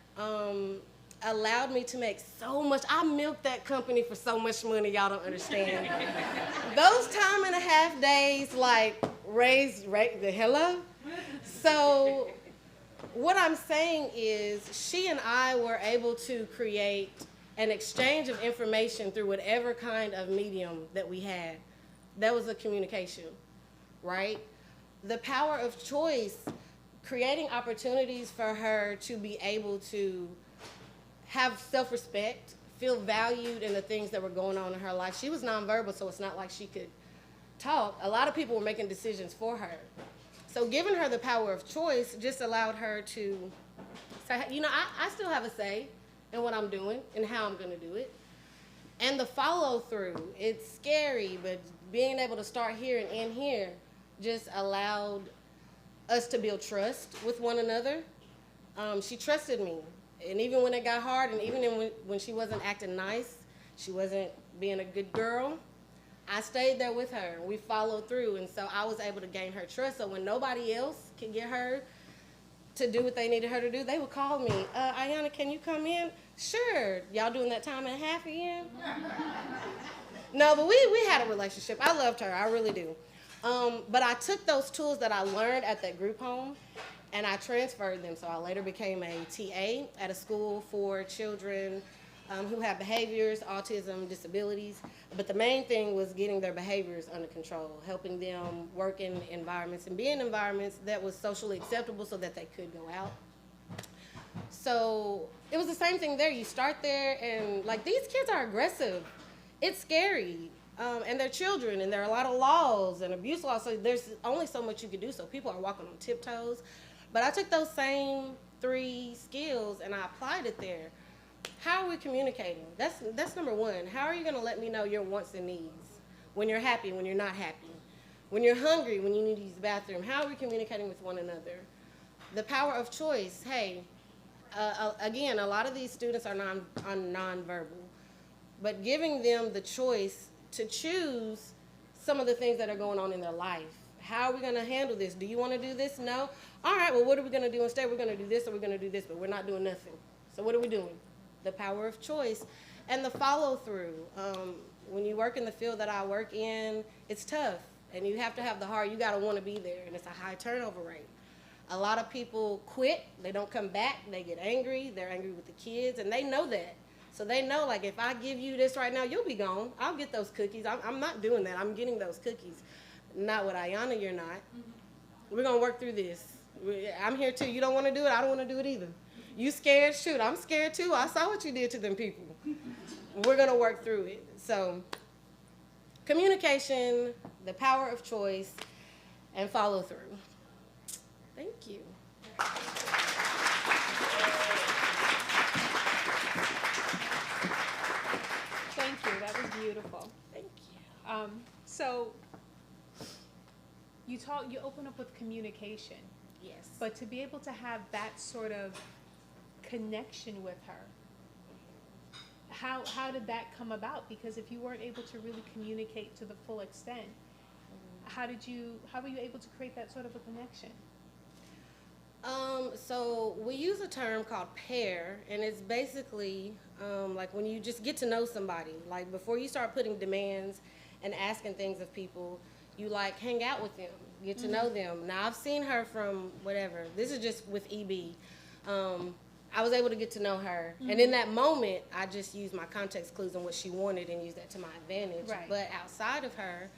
allowed me to make so much. I milked that company for so much money, y'all don't understand. Those time and a half days, like, raised the hello. So what I'm saying is she and I were able to create an exchange of information through whatever kind of medium that we had. That was a communication, right? The power of choice, creating opportunities for her to be able to have self-respect, feel valued in the things that were going on in her life. She was nonverbal, so it's not like she could talk. A lot of people were making decisions for her. So giving her the power of choice just allowed her to say, you know, I still have a say in what I'm doing and how I'm gonna do it. And the follow through, it's scary, but being able to start here and end here just allowed us to build trust with one another. She trusted me. And even when it got hard, and even when she wasn't acting nice, she wasn't being a good girl, I stayed there with her, and we followed through, and so I was able to gain her trust. So when nobody else could get her to do what they needed her to do, they would call me, Ayanna, can you come in? Sure. Y'all doing that time and a half again? No, but we had a relationship. I loved her, I really do. But I took those tools that I learned at that group home, and I transferred them. So I later became a TA at a school for children who have behaviors, autism, disabilities. But the main thing was getting their behaviors under control, helping them work in environments and be in environments that was socially acceptable so that they could go out. So it was the same thing there. You start there, and like these kids are aggressive. It's scary. And they're children, and there are a lot of laws and abuse laws, so there's only so much you can do. So people are walking on tiptoes. But I took those same 3 skills and I applied it there. How are we communicating? That's number one. How are you going to let me know your wants and needs? When you're happy, when you're not happy. When you're hungry, when you need to use the bathroom. How are we communicating with one another? The power of choice. Hey, again, a lot of these students are nonverbal. But giving them the choice to choose some of the things that are going on in their life. How are we going to handle this? Do you want to do this? No? All right, well, what are we going to do instead? We're going to do this or we're going to do this, but we're not doing nothing. So what are we doing? The power of choice and the follow through. When you work in the field that I work in, it's tough, and you have to have the heart. You got to want to be there, and it's a high turnover rate. A lot of people quit. They don't come back. They get angry. They're angry with the kids, and they know that. So they know, like, if I give you this right now, you'll be gone. I'll get those cookies. I'm not doing that. I'm getting those cookies. Not with Ayanna, you're not. Mm-hmm. We're going to work through this. I'm here too. You don't want to do it. I don't want to do it either. You scared? Shoot, I'm scared too. I saw what you did to them people. We're going to work through it. So communication, the power of choice, and follow through. Thank you. Thank you. That was beautiful. Thank you. So you open up with communication, Yes. but to be able to have that sort of connection with her, how did that come about? Because if you weren't able to really communicate to the full extent, how were you able to create that sort of a connection? So we use a term called pair, and it's basically like when you just get to know somebody. Like before you start putting demands and asking things of people, you like hang out with them, get to know them. Now I've seen her from whatever. This is just with EB. I was able to get to know her, and in that moment, I just used my context clues on what she wanted and used that to my advantage. Right. But outside of her,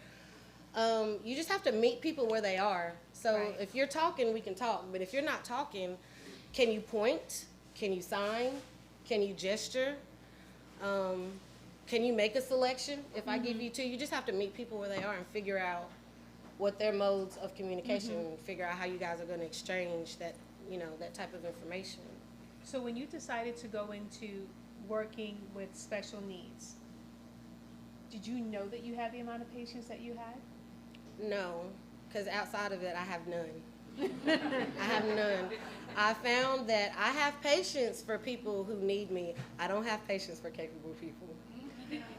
you just have to meet people where they are. So Right. if you're talking, we can talk. But if you're not talking, can you point? Can you sign? Can you gesture? Can you make a selection? If I give you 2, you just have to meet people where they are and figure out what their modes of communication, figure out how you guys are going to exchange that, that type of information. So when you decided to go into working with special needs, did you know that you had the amount of patience that you had? No, because outside of it, I have none. I have none. I found that I have patience for people who need me. I don't have patience for capable people.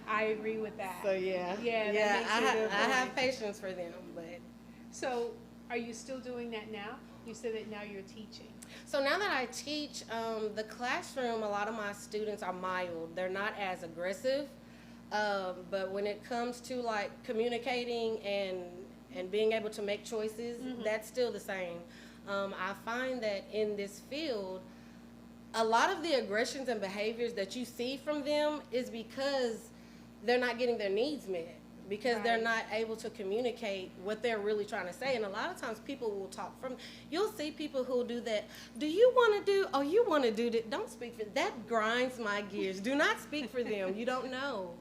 I agree with that. So yeah, Yeah, that makes I a good have point. patience for them, but So are you still doing that now? You said that now you're teaching. so now that I teach the classroom, a lot of my students are mild. They're not as aggressive, but when it comes to like communicating and being able to make choices, that's still the same. I find that in this field, a lot of the aggressions and behaviors that you see from them is because they're not getting their needs met, because they're Right. not able to communicate what they're really trying to say. And a lot of times people will talk from, you'll see people who'll do that. Do you want to do, oh, you want to do that? Don't speak for, that grinds my gears. Do not speak for them. You don't know.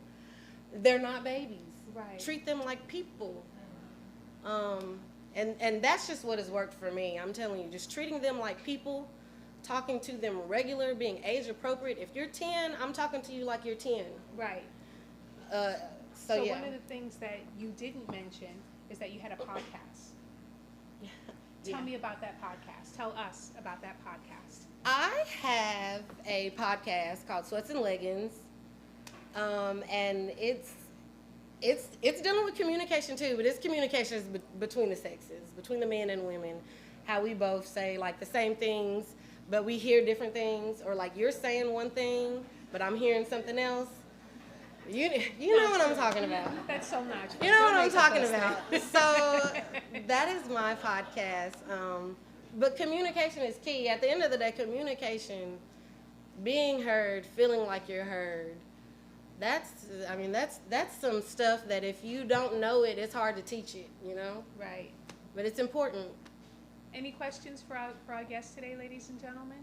They're not babies. Right. Treat them like people. And that's just what has worked for me. I'm telling you, just treating them like people, talking to them regular, being age appropriate. If you're 10, I'm talking to you like you're 10. Right. So yeah. One of the things that you didn't mention is that you had a podcast. Tell me about that podcast. Tell us about that podcast. I have a podcast called Sweats and Leggings, and it's dealing with communication too, but it's communications between the sexes, between the men and women, how we both say like the same things, but we hear different things, or like you're saying one thing, but I'm hearing something else. You know what I'm talking about. That's so not true. You know what Don't I'm make up talking those about. things. So that is my podcast. But communication is key. At the end of the day, communication, being heard, feeling like you're heard, that's some stuff that if you don't know it, it's hard to teach it, Right. But it's important. Any questions for our guests today, ladies and gentlemen?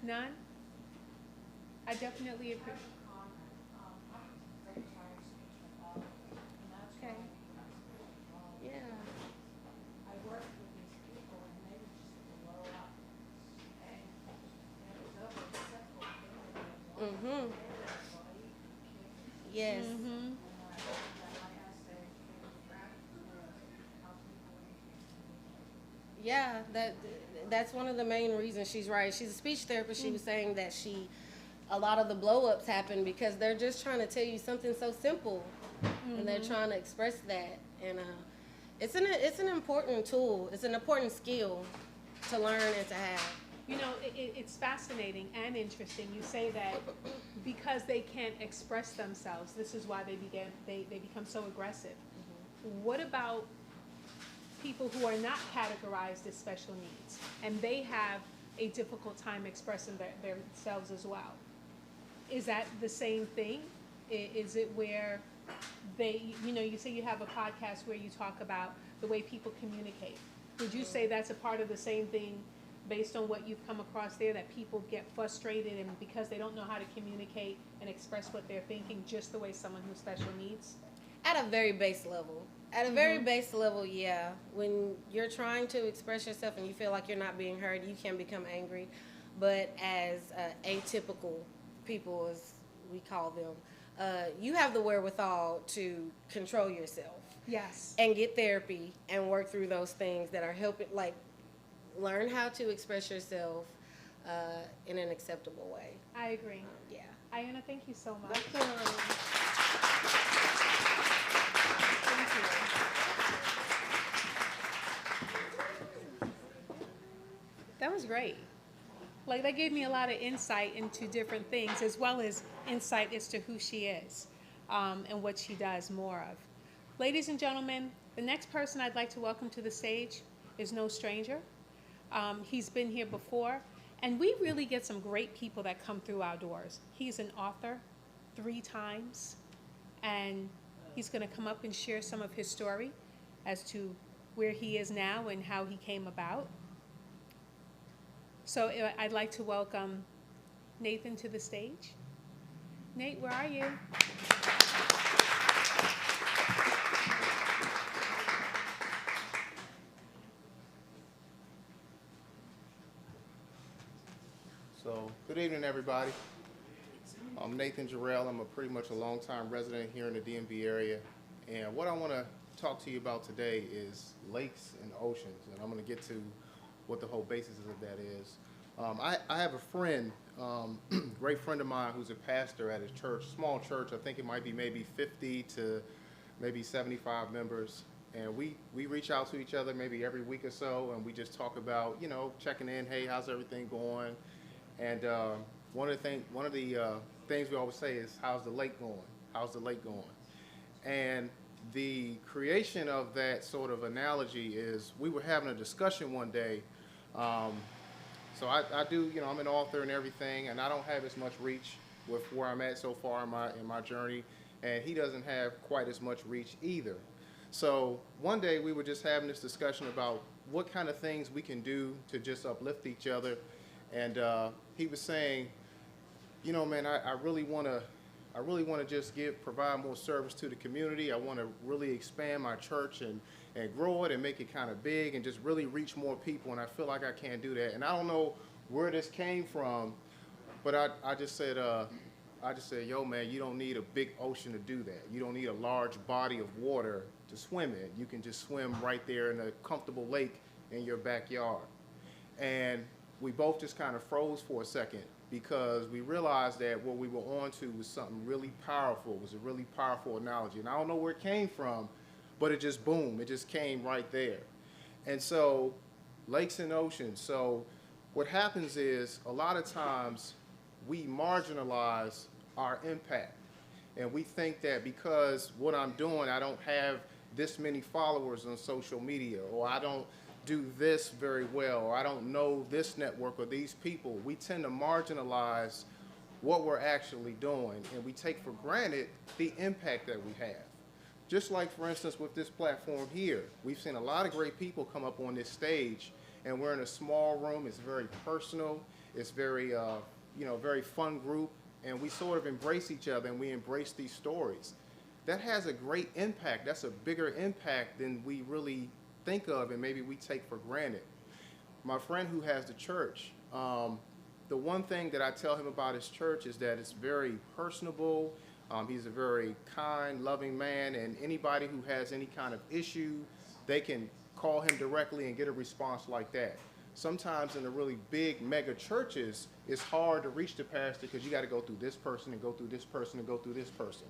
None? I definitely agree. Okay. Yeah. I worked with these people and they were just blow up. And it was over a simple thing. Mhm. Yes. Mm-hmm. Yeah, that's one of the main reasons she's right. She's a speech therapist. She was saying that a lot of the blow-ups happen because they're just trying to tell you something so simple, and they're trying to express that. And it's an important tool. It's an important skill to learn and to have. You know, it's fascinating and interesting. You say that because they can't express themselves, this is why they become so aggressive. What about people who are not categorized as special needs and they have a difficult time expressing themselves as well? Is that the same thing? Is it where you say you have a podcast where you talk about the way people communicate. Would you say that's a part of the same thing based on what you've come across there, that people get frustrated and because they don't know how to communicate and express what they're thinking just the way someone who's special needs? At a very base level. At a very base level, yeah. When you're trying to express yourself and you feel like you're not being heard, you can become angry. But as atypical people, as we call them, you have the wherewithal to control yourself. Yes. And get therapy and work through those things that are helping, like learn how to express yourself in an acceptable way. I agree. Yeah. Ayanna, thank you so much. Welcome. Thank you. That was great. Like, that gave me a lot of insight into different things, as well as insight as to who she is and what she does more of. Ladies and gentlemen, the next person I'd like to welcome to the stage is no stranger. He's been here before, and we really get some great people that come through our doors. He's an author 3 times, and he's going to come up and share some of his story as to where he is now and how he came about. So I'd like to welcome Nathan to the stage. Nate, where are you? So, good evening, everybody. I'm Nathan Jarrell. I'm pretty much a longtime resident here in the DMV area. And what I want to talk to you about today is lakes and oceans. And I'm going to get to what the whole basis of that is. I have a friend, great friend of mine, who's a pastor at his church, small church. I think it might be maybe 50 to maybe 75 members. And we reach out to each other maybe every week or so, and we just talk about, checking in. Hey, how's everything going? And one of the things we always say is, how's the lake going? How's the lake going? And the creation of that sort of analogy is, we were having a discussion one day. So I do, I'm an author and everything, and I don't have as much reach with where I'm at so far in my journey, and he doesn't have quite as much reach either. So one day we were just having this discussion about what kind of things we can do to just uplift each other. And he was saying, man, I really want to just provide more service to the community. I want to really expand my church and grow it and make it kind of big and just really reach more people. And I feel like I can't do that. And I don't know where this came from, but I just said, yo, man, you don't need a big ocean to do that. You don't need a large body of water to swim in. You can just swim right there in a comfortable lake in your backyard. And we both just kind of froze for a second, because we realized that what we were on to was something really powerful. It was a really powerful analogy. And I don't know where it came from, but it just boom, it just came right there. And so, lakes and oceans. So what happens is, a lot of times we marginalize our impact. And we think that because what I'm doing, I don't have this many followers on social media, or I don't do this very well, or I don't know this network or these people. We tend to marginalize what we're actually doing, and we take for granted the impact that we have. Just like, for instance, with this platform here, we've seen a lot of great people come up on this stage, and we're in a small room. It's very personal, It's very, very fun group, and we sort of embrace each other and we embrace these stories. That has a great impact. That's a bigger impact than we really think of and maybe we take for granted. My friend who has the church, the one thing that I tell him about his church is that it's very personable. He's a very kind, loving man, and anybody who has any kind of issue, they can call him directly and get a response like that. Sometimes in the really big mega churches, it's hard to reach the pastor because you got to go through this person and go through this person and go through this person.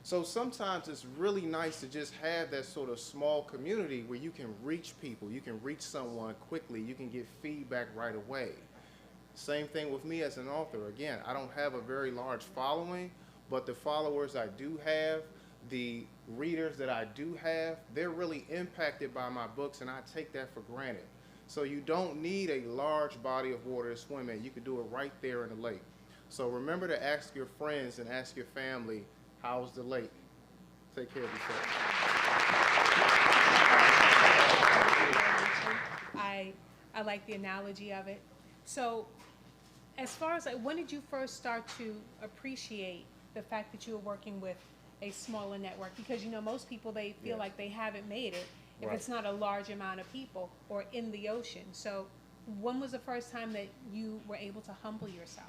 So sometimes it's really nice to just have that sort of small community where you can reach people, you can reach someone quickly, you can get feedback right away. Same thing with me as an author. Again, I don't have a very large following, but the followers I do have, the readers that I do have, they're really impacted by my books, and I take that for granted. So you don't need a large body of water to swim in. You can do it right there in the lake. So remember to ask your friends and ask your family, how's the lake? Take care of yourself. I like the analogy of it. So as far as when did you first start to appreciate the fact that you were working with a smaller network? Because most people, they feel like they haven't made it if it's not a large amount of people or in the ocean. So when was the first time that you were able to humble yourself?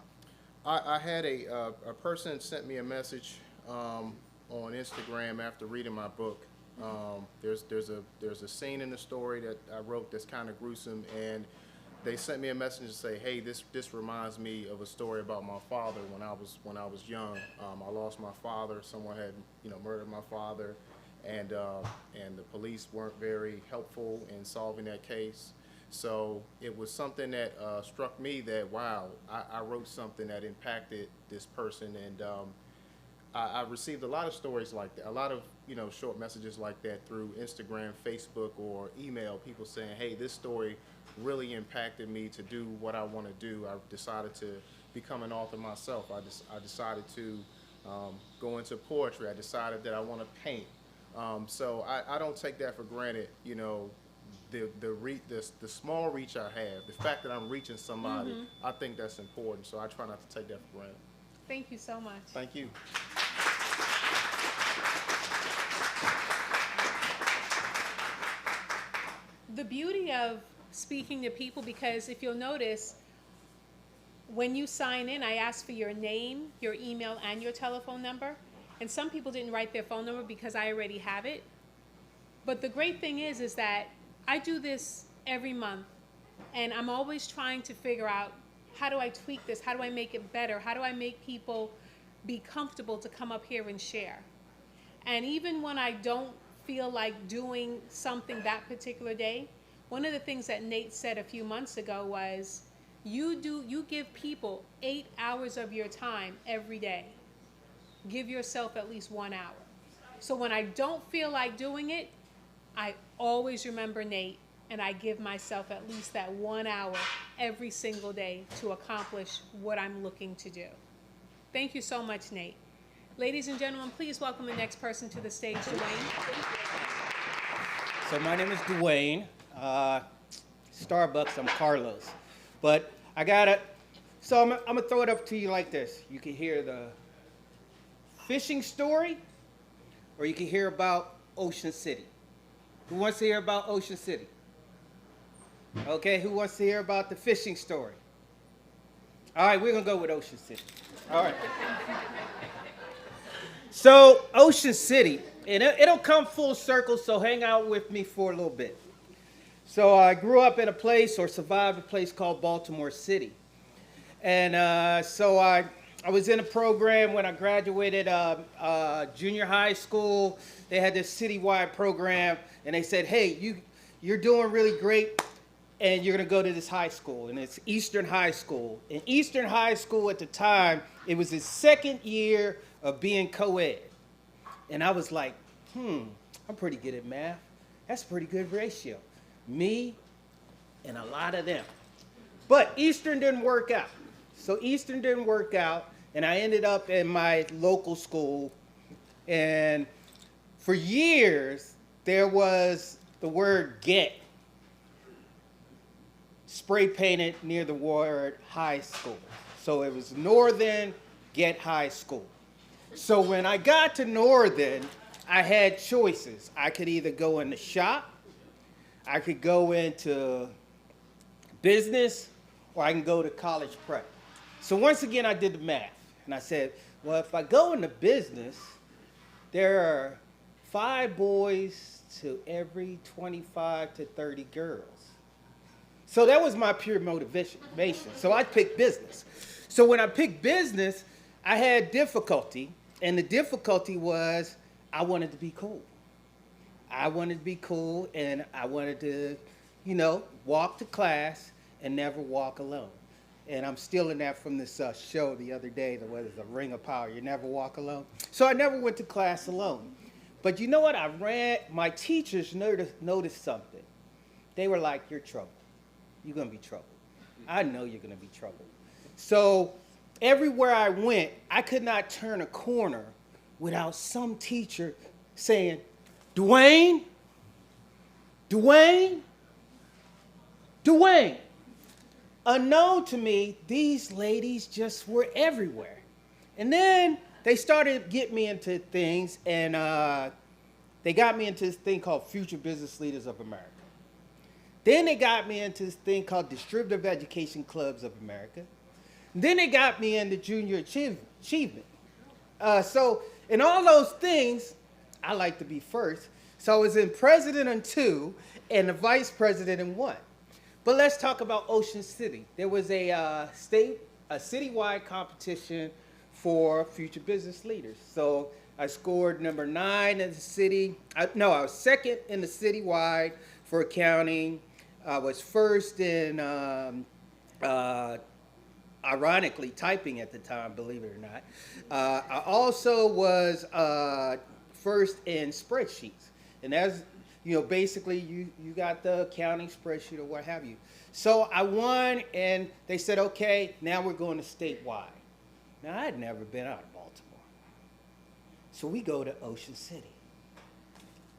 I had a person sent me a message on Instagram after reading my book. There's a scene in the story that I wrote that's kind of gruesome, and they sent me a message to say, hey, this reminds me of a story about my father when I was young. I lost my father. Someone had murdered my father, and the police weren't very helpful in solving that case. So it was something that struck me that, wow, I wrote something that impacted this person, and I received a lot of stories like that, a lot of short messages like that through Instagram, Facebook, or email, people saying, hey, this story really impacted me to do what I want to do. I decided to become an author myself. I decided to go into poetry. I decided that I want to paint. So I don't take that for granted, the small reach I have, the fact that I'm reaching somebody, I think that's important. So I try not to take that for granted. Thank you so much. Thank you. The beauty of speaking to people, because if you'll notice, when you sign in, I ask for your name, your email, and your telephone number. And some people didn't write their phone number because I already have it. But the great thing is that I do this every month, and I'm always trying to figure out, how do I tweak this? How do I make it better? How do I make people be comfortable to come up here and share? And even when I don't feel like doing something that particular day, one of the things that Nate said a few months ago was, you give people 8 hours of your time every day. Give yourself at least 1 hour. So when I don't feel like doing it, I always remember Nate, and I give myself at least that 1 hour every single day to accomplish what I'm looking to do. Thank you so much, Nate. Ladies and gentlemen, please welcome the next person to the stage, Dwayne. So my name is Dwayne. Starbucks, I'm Carlos. But I gotta, so I'm gonna throw it up to you like this. You can hear the fishing story, or you can hear about Ocean City. Who wants to hear about Ocean City? Okay, who wants to hear about the fishing story? All right, we're gonna go with Ocean City. All right. So Ocean City, and it'll come full circle, so hang out with me for a little bit. So I grew up in a place, or survived a place called Baltimore City. And so I was in a program when I graduated junior high school. They had this citywide program, and they said, hey, you're doing really great, and you're gonna go to this high school, and it's Eastern High School. And Eastern High School at the time, it was its second year of being co-ed. And I was like, I'm pretty good at math. That's a pretty good ratio. Me and a lot of them. But Eastern didn't work out. So Eastern didn't work out, and I ended up in my local school. And for years, there was the word get. spray painted near the word high school. So it was Northern Get High School. So when I got to Northern, I had choices. I could either go in the shop, I could go into business, or I can go to college prep. So once again, I did the math. And I said, well, if I go into business, there are 5 boys to every 25 to 30 girls. So that was my pure motivation. So I picked business. So when I picked business, I had difficulty. And the difficulty was I wanted to be cool. I wanted to be cool, and I wanted to, walk to class and never walk alone. And I'm stealing that from this show the other day, the Ring of Power. You never walk alone. So I never went to class alone. But you know what? My teachers noticed something. They were like, you're trouble. You're going to be trouble. I know you're going to be trouble. So everywhere I went, I could not turn a corner without some teacher saying, Dwayne, Dwayne, Dwayne. Unknown to me, these ladies just were everywhere. And then they started getting me into things, and they got me into this thing called Future Business Leaders of America. Then they got me into this thing called Distributive Education Clubs of America. And then they got me into Junior Achievement. So in all those things, I like to be first. So I was in president in 2 and the vice president in 1. But let's talk about Ocean City. There was a citywide competition for future business leaders. So I scored number 9 in the city. I was second in the citywide for accounting. I was first in, ironically, typing at the time, believe it or not. I also was first in spreadsheets. And that's, basically you got the accounting spreadsheet or what have you. So I won, and they said, okay, now we're going to statewide. Now, I had never been out of Baltimore. So we go to Ocean City.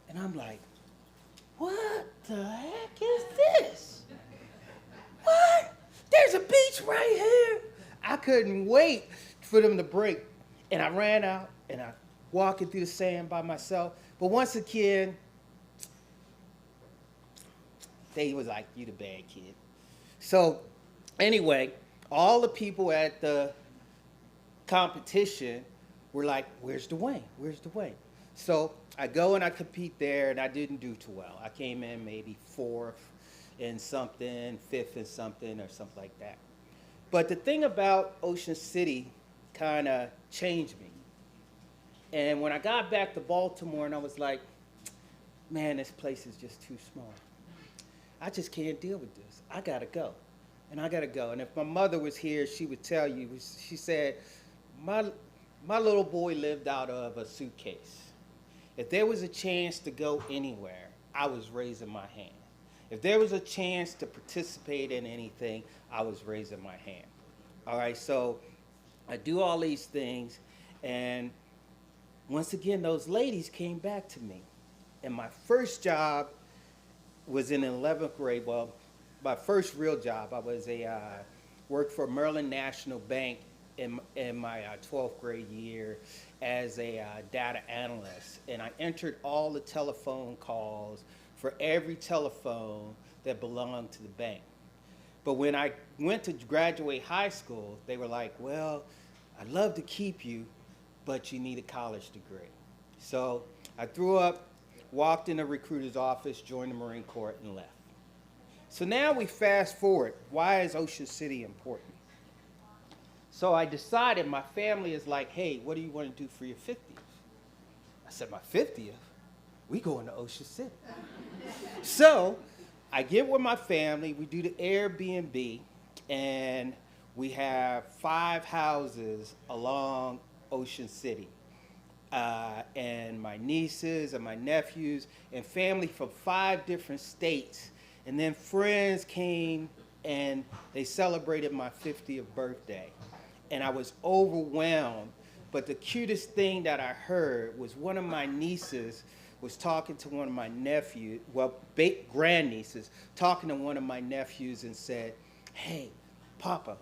And I'm like, what the heck is this? What? There's a beach right here. I couldn't wait for them to break. And I ran out, and I walking through the sand by myself. But once again, they was like, you the bad kid. So anyway, all the people at the competition were like, where's Dwayne? Where's Dwayne? So I go and I compete there, and I didn't do too well. I came in maybe 4th in something, 5th in something, or something like that. But the thing about Ocean City kind of changed me. And when I got back to Baltimore, and I was like, man, this place is just too small. I just can't deal with this. I gotta go. And I gotta go. And if my mother was here, she would tell you, she said, my little boy lived out of a suitcase. If there was a chance to go anywhere, I was raising my hand. If there was a chance to participate in anything, I was raising my hand. All right, so I do all these things, and once again, those ladies came back to me. And my first job was in 11th grade. Well, my first real job, I was worked for Maryland National Bank in my 12th grade year as a data analyst. And I entered all the telephone calls for every telephone that belonged to the bank. But when I went to graduate high school, they were like, well, I'd love to keep you, but you need a college degree. So I threw up, walked in a recruiter's office, joined the Marine Corps, and left. So now we fast forward. Why is Ocean City important? So I decided, my family is like, hey, what do you want to do for your 50th? I said, my 50th? We going to Ocean City. So I get with my family, we do the Airbnb, and we have 5 houses along Ocean City. And my nieces and my nephews and family from 5 different states. And then friends came and they celebrated my 50th birthday. And I was overwhelmed. But the cutest thing that I heard was one of my nieces was talking to one of my nephews, well, grandnieces, talking to one of my nephews and said, hey, Papa,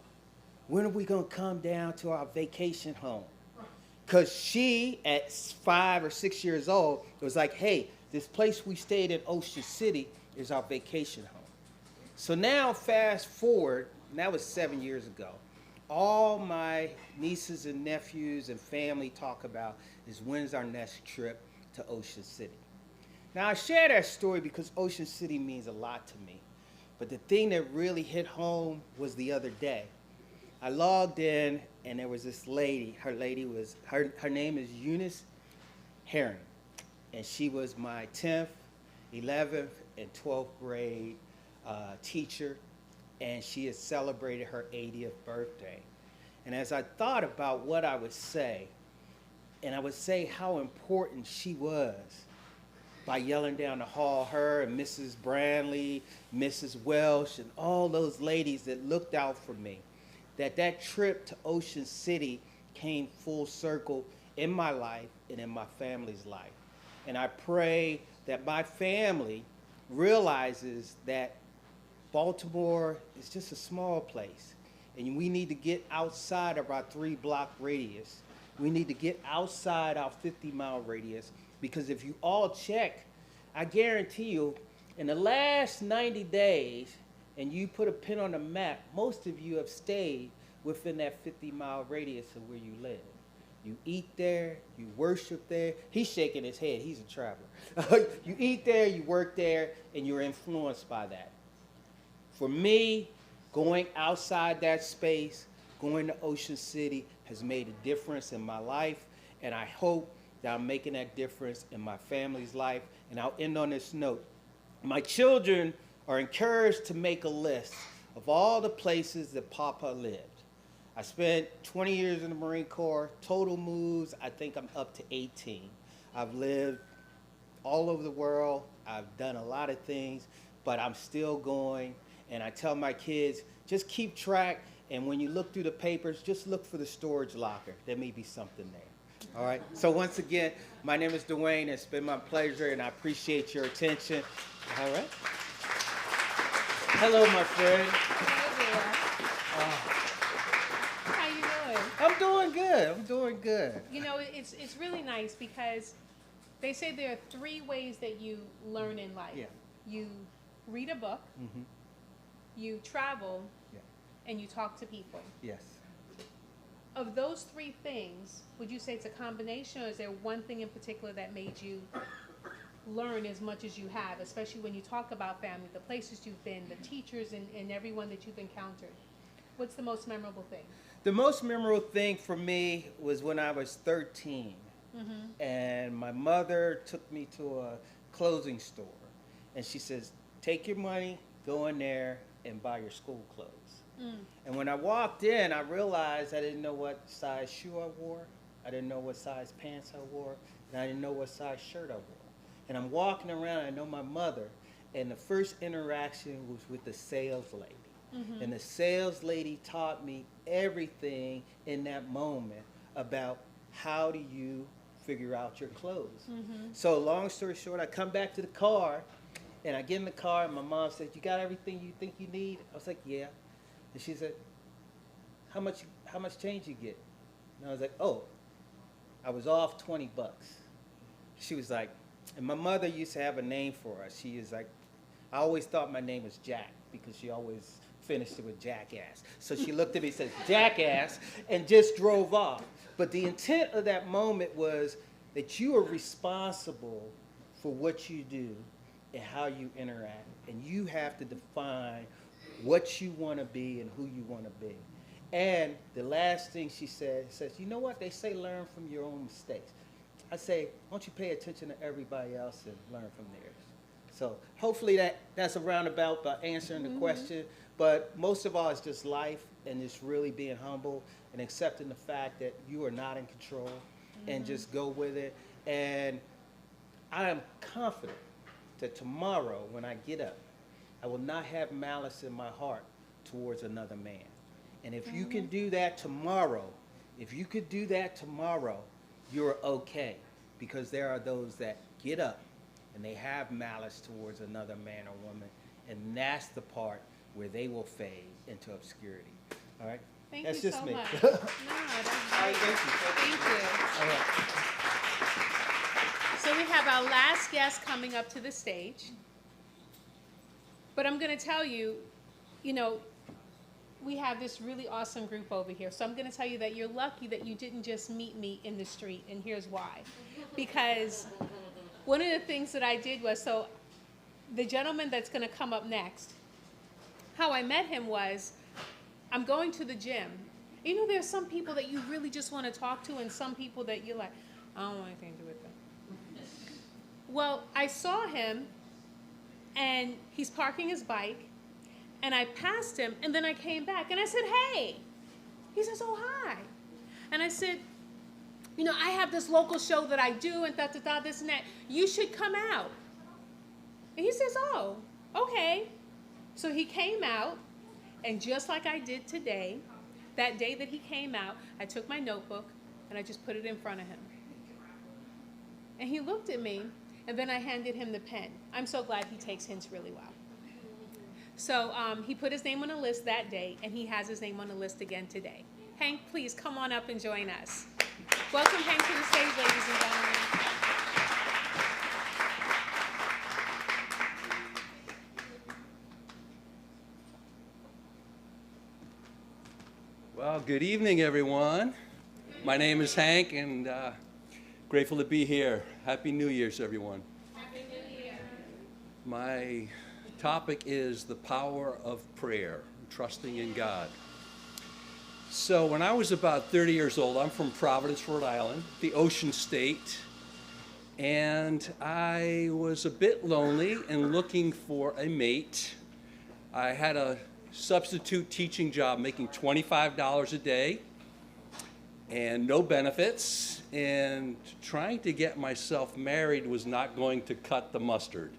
when are we going to come down to our vacation home? Because she, at 5 or 6 years old, was like, hey, this place we stayed in Ocean City is our vacation home. So now, fast forward, and that was 7 years ago, all my nieces and nephews and family talk about is when's our next trip to Ocean City. Now, I share that story because Ocean City means a lot to me. But the thing that really hit home was the other day. I logged in, and there was this lady. Her name is Eunice Herring. And she was my 10th, 11th, and 12th grade teacher. And she had celebrated her 80th birthday. And as I thought about what I would say, and I would say how important she was by yelling down the hall, her and Mrs. Brandley, Mrs. Welsh, and all those ladies that looked out for me, that trip to Ocean City came full circle in my life and in my family's life. And I pray that my family realizes that Baltimore is just a small place, and we need to get outside of our 3-block radius. We need to get outside our 50-mile radius, because if you all check, I guarantee you, in the last 90 days, and you put a pin on the map, most of you have stayed within that 50-mile radius of where you live. You eat there, you worship there. He's shaking his head, he's a traveler. You eat there, you work there, and you're influenced by that. For me, going outside that space, going to Ocean City has made a difference in my life, and I hope that I'm making that difference in my family's life. And I'll end on this note. My children are encouraged to make a list of all the places that Papa lived. I spent 20 years in the Marine Corps, total moves, I think I'm up to 18. I've lived all over the world, I've done a lot of things, but I'm still going. And I tell my kids, just keep track, and when you look through the papers, just look for the storage locker. There may be something there. All right? So once again, my name is Dwayne. It's been my pleasure, and I appreciate your attention. All right? Hello, my friend. How you doing? I'm doing good. I'm doing good. You know, it's really nice because they say there are 3 ways that you learn in life. Yeah. You read a book, Mm-hmm. you travel, Yeah. and you talk to people. Yes. Of those 3 things, would you say it's a combination, or is there one thing in particular that made you learn as much as you have, especially when you talk about family, the places you've been, the teachers, and everyone that you've encountered? What's the most memorable thing? The most memorable thing for me was when I was 13, Mm-hmm. and my mother took me to a clothing store, and she says, take your money, go in there, and buy your school clothes. And when I walked in, I realized I didn't know what size shoe I wore, I didn't know what size pants I wore, and I didn't know what size shirt I wore. And I'm walking around, I know my mother, and the first interaction was with the sales lady. Mm-hmm. And the sales lady taught me everything in that moment about how do you figure out your clothes. Mm-hmm. So long story short, I come back to the car, and I get in the car, and my mom said, you got everything you think you need? I was like, yeah. And she said, how much change you get? And I was like, oh, I was off 20 bucks. She was like, and my mother used to have a name for us. She is like, I always thought my name was Jack because she always finished it with jackass. So she looked at me and said, jackass, and just drove off. But the intent of that moment was that you are responsible for what you do and how you interact. And you have to define what you want to be and who you want to be. And the last thing she said, you know what? They say learn from your own mistakes. I say, why don't you pay attention to everybody else and learn from theirs? So hopefully that's a roundabout by answering the question. But most of all, it's just life and just really being humble and accepting the fact that you are not in control and just go with it. And I am confident that tomorrow when I get up, I will not have malice in my heart towards another man. And if you can do that tomorrow, you're okay. Because there are those that get up and they have malice towards another man or woman, and that's the part where they will fade into obscurity. All right? Thank That's you just so me. much. No, All that's right, great. thank you. Thank you. All right. So we have our last guest coming up to the stage. But I'm going to tell you, you know, we have this really awesome group over here. So I'm going to tell you that you're lucky that you didn't just meet me in the street, and here's why. Because one of the things that I did was, so the gentleman that's going to come up next, how I met him was, I'm going to the gym. You know, there's some people that you really just want to talk to, and some people that you're like, I don't want anything to do with them. Well, I saw him, and he's parking his bike, and I passed him, and then I came back, and I said, hey. He says, oh, hi. And I said, you know, I have this local show that I do, and da-da-da, this and that. You should come out. And he says, oh, okay. So he came out, and just like I did today, that day that he came out, I took my notebook, and I just put it in front of him. And he looked at me, and then I handed him the pen. I'm so glad he takes hints really well. So he put his name on a list that day, and he has his name on the list again today. Hank, please come on up and join us. Welcome, Hank, to the stage, ladies and gentlemen. Well, good evening, everyone. My name is Hank, and grateful to be here. Happy New Year's, everyone. Happy New Year. My topic is the power of prayer, trusting in God. So when I was about 30 years old, I'm from Providence, Rhode Island, the Ocean State, and I was a bit lonely and looking for a mate. I had a substitute teaching job making $25 a day and no benefits, and trying to get myself married was not going to cut the mustard.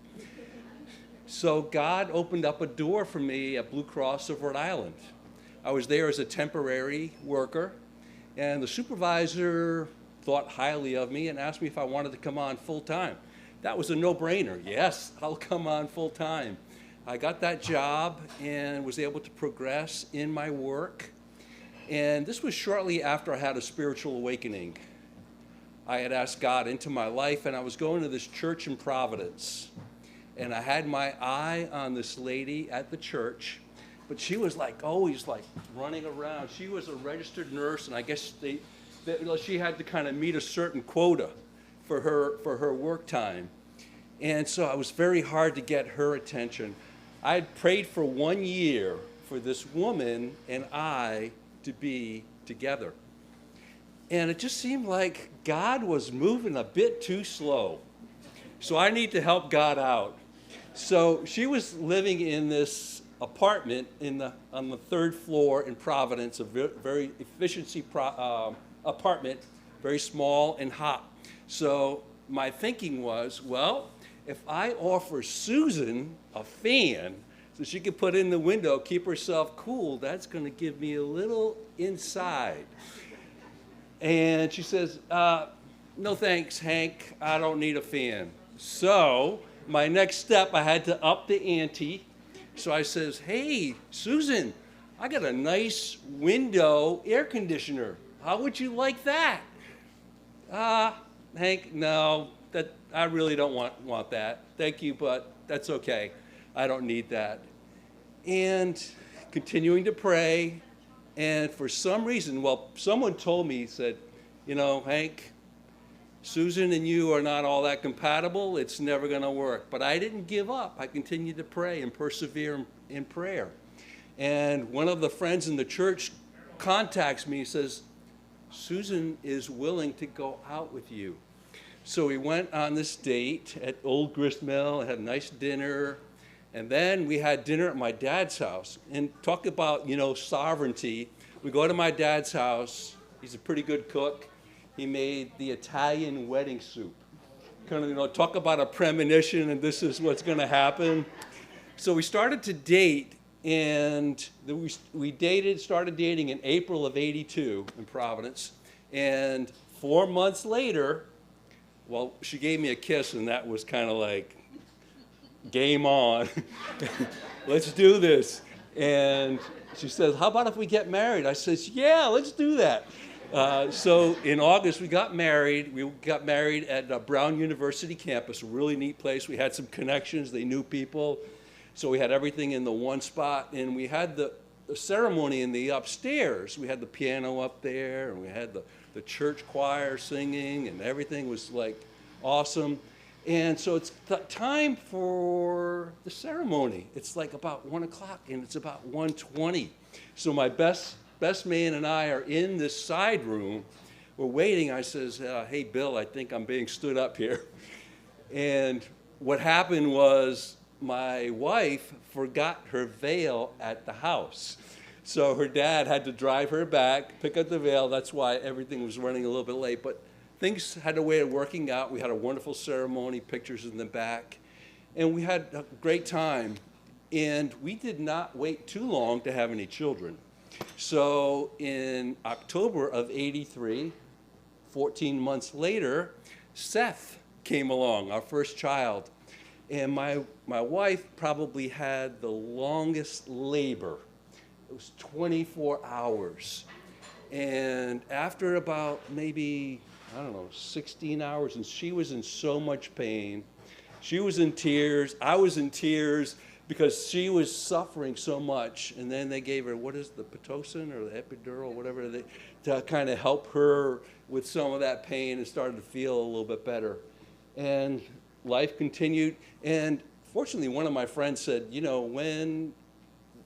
So God opened up a door for me at Blue Cross of Rhode Island. I was there as a temporary worker, and the supervisor thought highly of me and asked me if I wanted to come on full time. That was a no-brainer. Yes, I'll come on full time. I got that job and was able to progress in my work. And this was shortly after I had a spiritual awakening. I had asked God into my life, and I was going to this church in Providence. And I had my eye on this lady at the church, but she was always running around. She was a registered nurse, and I guess she had to kind of meet a certain quota for her work time. And so it was very hard to get her attention. I had prayed for 1 year for this woman and I to be together. And it just seemed like God was moving a bit too slow. So I need to help God out. So she was living in this apartment on the third floor in Providence, a very efficiency apartment, very small and hot. So my thinking was, well, if I offer Susan a fan so she can put in the window, keep herself cool, that's going to give me a little inside. And she says, no thanks, Hank, I don't need a fan. So my next step, I had to up the ante. So I says, hey, Susan, I got a nice window air conditioner. How would you like that? Hank, no, I really don't want that. Thank you, but that's okay. I don't need that. And continuing to pray, and for some reason, well, someone told me, said, you know, Hank, Susan and you are not all that compatible. It's never going to work. But I didn't give up. I continued to pray and persevere in prayer. And one of the friends in the church contacts me and says, Susan is willing to go out with you. So we went on this date at Old Grist Mill and had a nice dinner. And then we had dinner at my dad's house. And talk about, sovereignty. We go to my dad's house. He's a pretty good cook. He made the Italian wedding soup. Kind of, talk about a premonition, and this is what's going to happen. So we started to date, and we started dating in April of '82 in Providence. And 4 months later, Well, she gave me a kiss, and that was kind of like, game on. Let's do this. And she says, how about if we get married? I says, yeah, let's do that. So in August, we got married. We got married at Brown University campus, a really neat place. We had some connections. They knew people. So we had everything in the one spot. And we had the ceremony in the upstairs. We had the piano up there, and we had the church choir singing, and everything was like awesome. And so it's time for the ceremony. It's like about 1 o'clock, and it's about 1:20. So my best man and I are in this side room. We're waiting. I says, hey, Bill, I think I'm being stood up here. And what happened was my wife forgot her veil at the house. So her dad had to drive her back, pick up the veil. That's why everything was running a little bit late. But things had a way of working out. We had a wonderful ceremony, pictures in the back, and we had a great time. And we did not wait too long to have any children. So in October of '83, 14 months later, Seth came along, our first child. And my wife probably had the longest labor. It was 24 hours. And after about maybe, 16 hours, and she was in so much pain. She was in tears. I was in tears because she was suffering so much. And then they gave her, what is the Pitocin or the epidural, whatever, to kind of help her with some of that pain, and started to feel a little bit better. And life continued. And fortunately, one of my friends said, when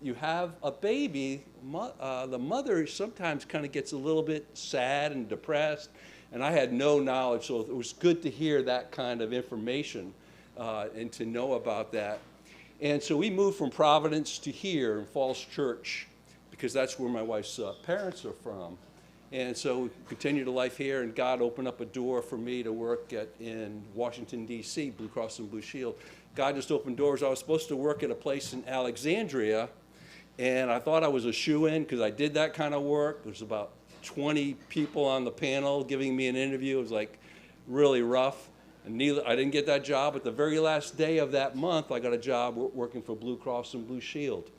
you have a baby, the mother sometimes kind of gets a little bit sad and depressed. And I had no knowledge, so it was good to hear that kind of information and to know about that. And so we moved from Providence to here in Falls Church, because that's where my wife's parents are from. And so we continued a life here, and God opened up a door for me to work in Washington, D.C., Blue Cross and Blue Shield. God just opened doors. I was supposed to work at a place in Alexandria, and I thought I was a shoo-in because I did that kind of work. There's about 20 people on the panel giving me an interview. It was like really rough. And I didn't get that job. At the very last day of that month, I got a job working for Blue Cross and Blue Shield.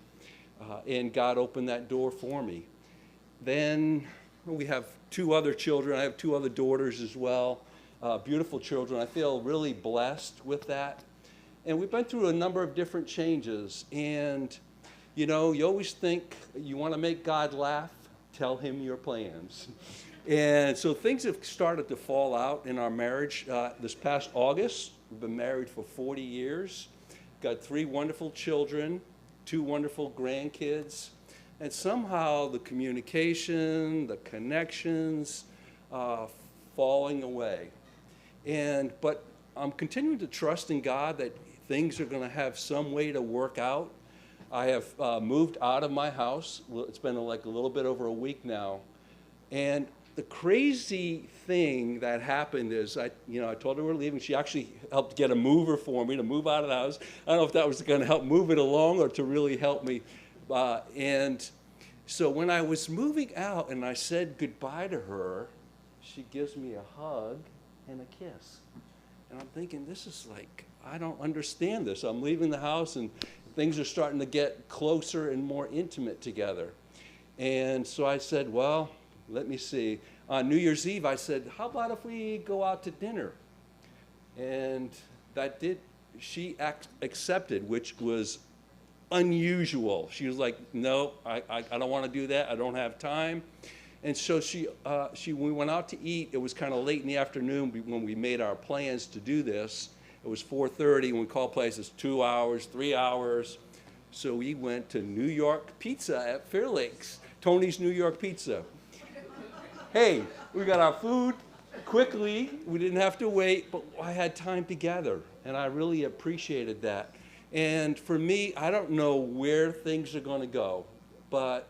And God opened that door for me. Then we have 2 other children. I have 2 other daughters as well. Beautiful children. I feel really blessed with that. And we've been through a number of different changes. And, you always think you want to make God laugh, tell him your plans. And so things have started to fall out in our marriage. This past August, we've been married for 40 years, got 3 wonderful children, 2 wonderful grandkids, and somehow the communication, the connections, falling away. But I'm continuing to trust in God that things are going to have some way to work out. I have moved out of my house. It's been like a little bit over a week now. And the crazy thing that happened is I told her we're leaving. She actually helped get a mover for me to move out of the house. I don't know if that was going to help move it along or to really help me. And so when I was moving out and I said goodbye to her, she gives me a hug and a kiss. And I'm thinking, this is like, I don't understand this. I'm leaving the house and things are starting to get closer and more intimate together. And so I said, well, let me see. On New Year's Eve, I said, how about if we go out to dinner? And she accepted, which was unusual. She was like, no, I don't want to do that. I don't have time. And so we went out to eat. It was kind of late in the afternoon when we made our plans to do this. It was 4:30 when we called places, 2 hours, 3 hours. So we went to New York Pizza at Fair Lakes, Tony's New York Pizza. Hey, we got our food quickly. We didn't have to wait, but I had time together, and I really appreciated that. And for me, I don't know where things are going to go, but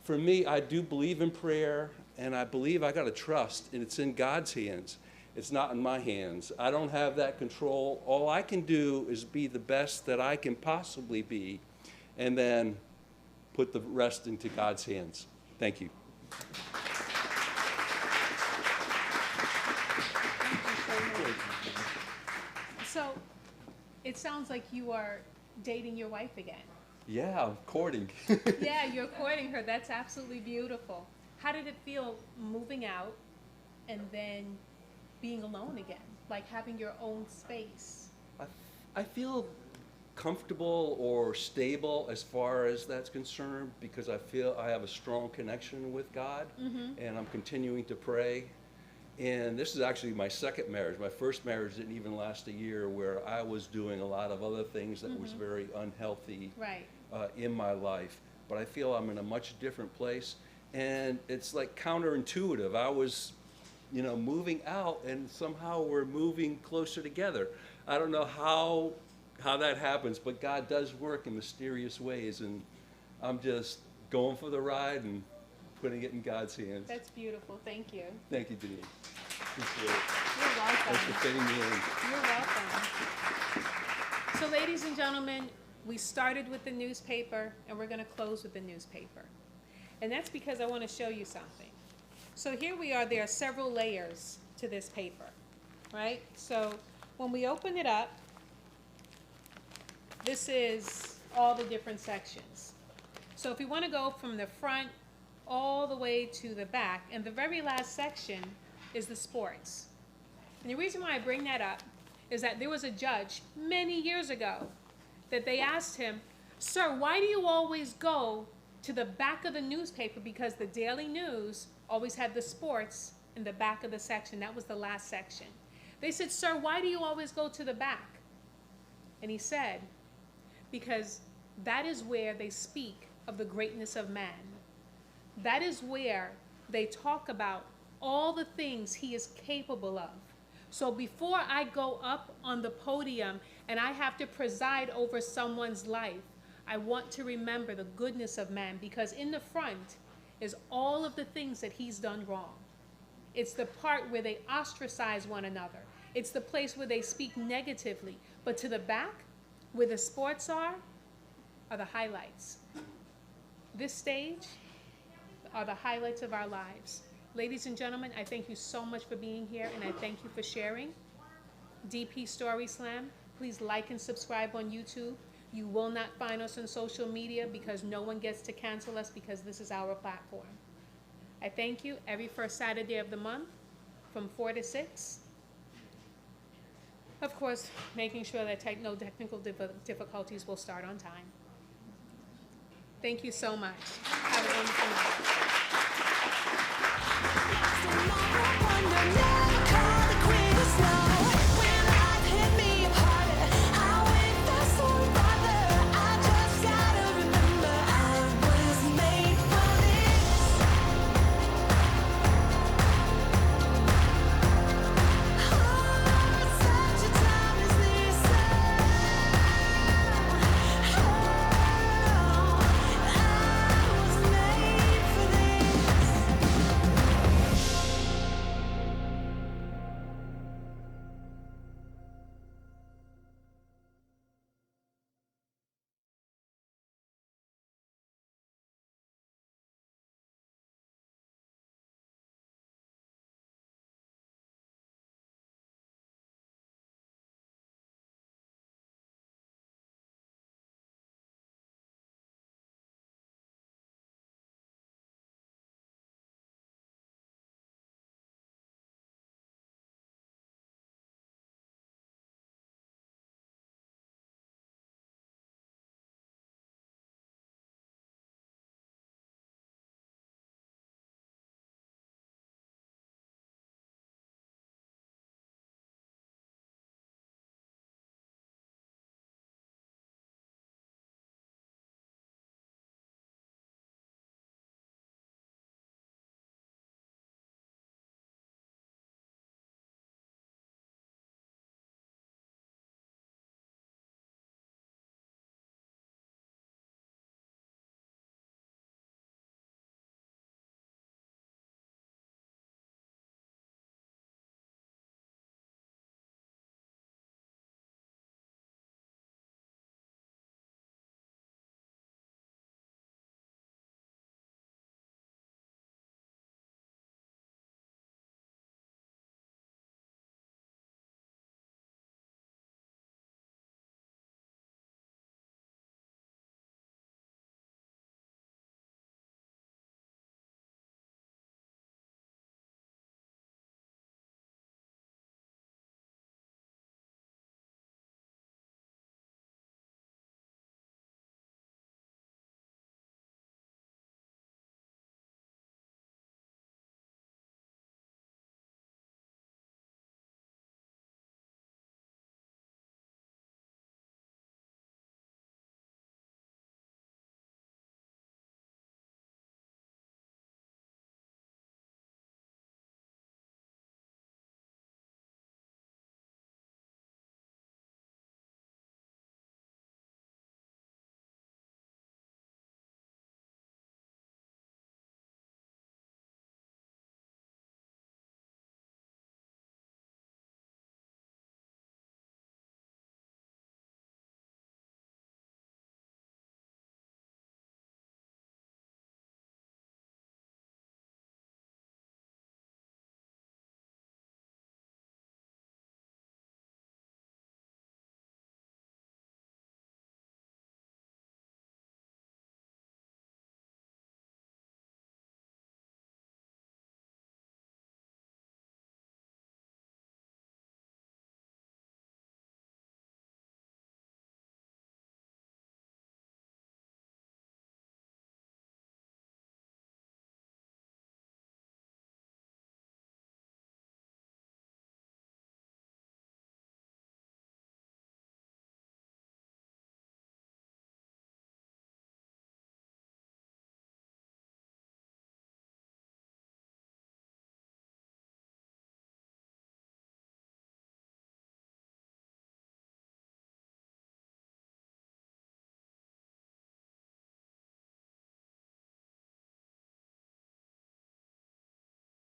for me, I do believe in prayer, and I believe I got to trust, and it's in God's hands. It's not in my hands. I don't have that control. All I can do is be the best that I can possibly be, and then put the rest into God's hands. Thank you. Thank you so much. So, it sounds like you are dating your wife again. Yeah, I'm courting. Yeah, you're courting her. That's absolutely beautiful. How did it feel moving out and then being alone again? Like having your own space? I feel comfortable or stable as far as that's concerned because I feel I have a strong connection with God, and I'm continuing to pray. And this is actually my second marriage. My first marriage didn't even last a year, where I was doing a lot of other things that was very unhealthy Right. In my life. But I feel I'm in a much different place, and it's like counterintuitive. I was, moving out, and somehow we're moving closer together. I don't know how that happens, but God does work in mysterious ways, and I'm just going for the ride and putting it in God's hands. That's beautiful. Thank you. Thank you, Denise. Appreciate it. You're welcome. Thanks for fitting me in. You're welcome. So, ladies and gentlemen, we started with the newspaper, and we're going to close with the newspaper. And that's because I want to show you something. So here we are. There are several layers to this paper, right? So when we open it up, this is all the different sections. So if you want to go from the front all the way to the back, and the very last section is the sports. And the reason why I bring that up is that there was a judge many years ago that they asked him, "Sir, why do you always go to the back of the newspaper?" Because the Daily News always had the sports in the back of the section. That was the last section. They said, "Sir, why do you always go to the back?" And he said, "Because that is where they speak of the greatness of man. That is where they talk about all the things he is capable of. So before I go up on the podium and I have to preside over someone's life, I want to remember the goodness of man, because in the front is all of the things that he's done wrong. It's the part where they ostracize one another. It's the place where they speak negatively. But to the back, where the sports are the highlights. This stage are the highlights of our lives. Ladies and gentlemen, I thank you so much for being here, and I thank you for sharing. DP Story Slam, please like and subscribe on YouTube. You will not find us on social media because no one gets to cancel us, because this is our platform. I thank you every first Saturday of the month from 4 to 6. Of course, making sure that no technical difficulties will start on time. Thank you so much. Have a wonderful night. Tomorrow, wonder, never call the queen of snow.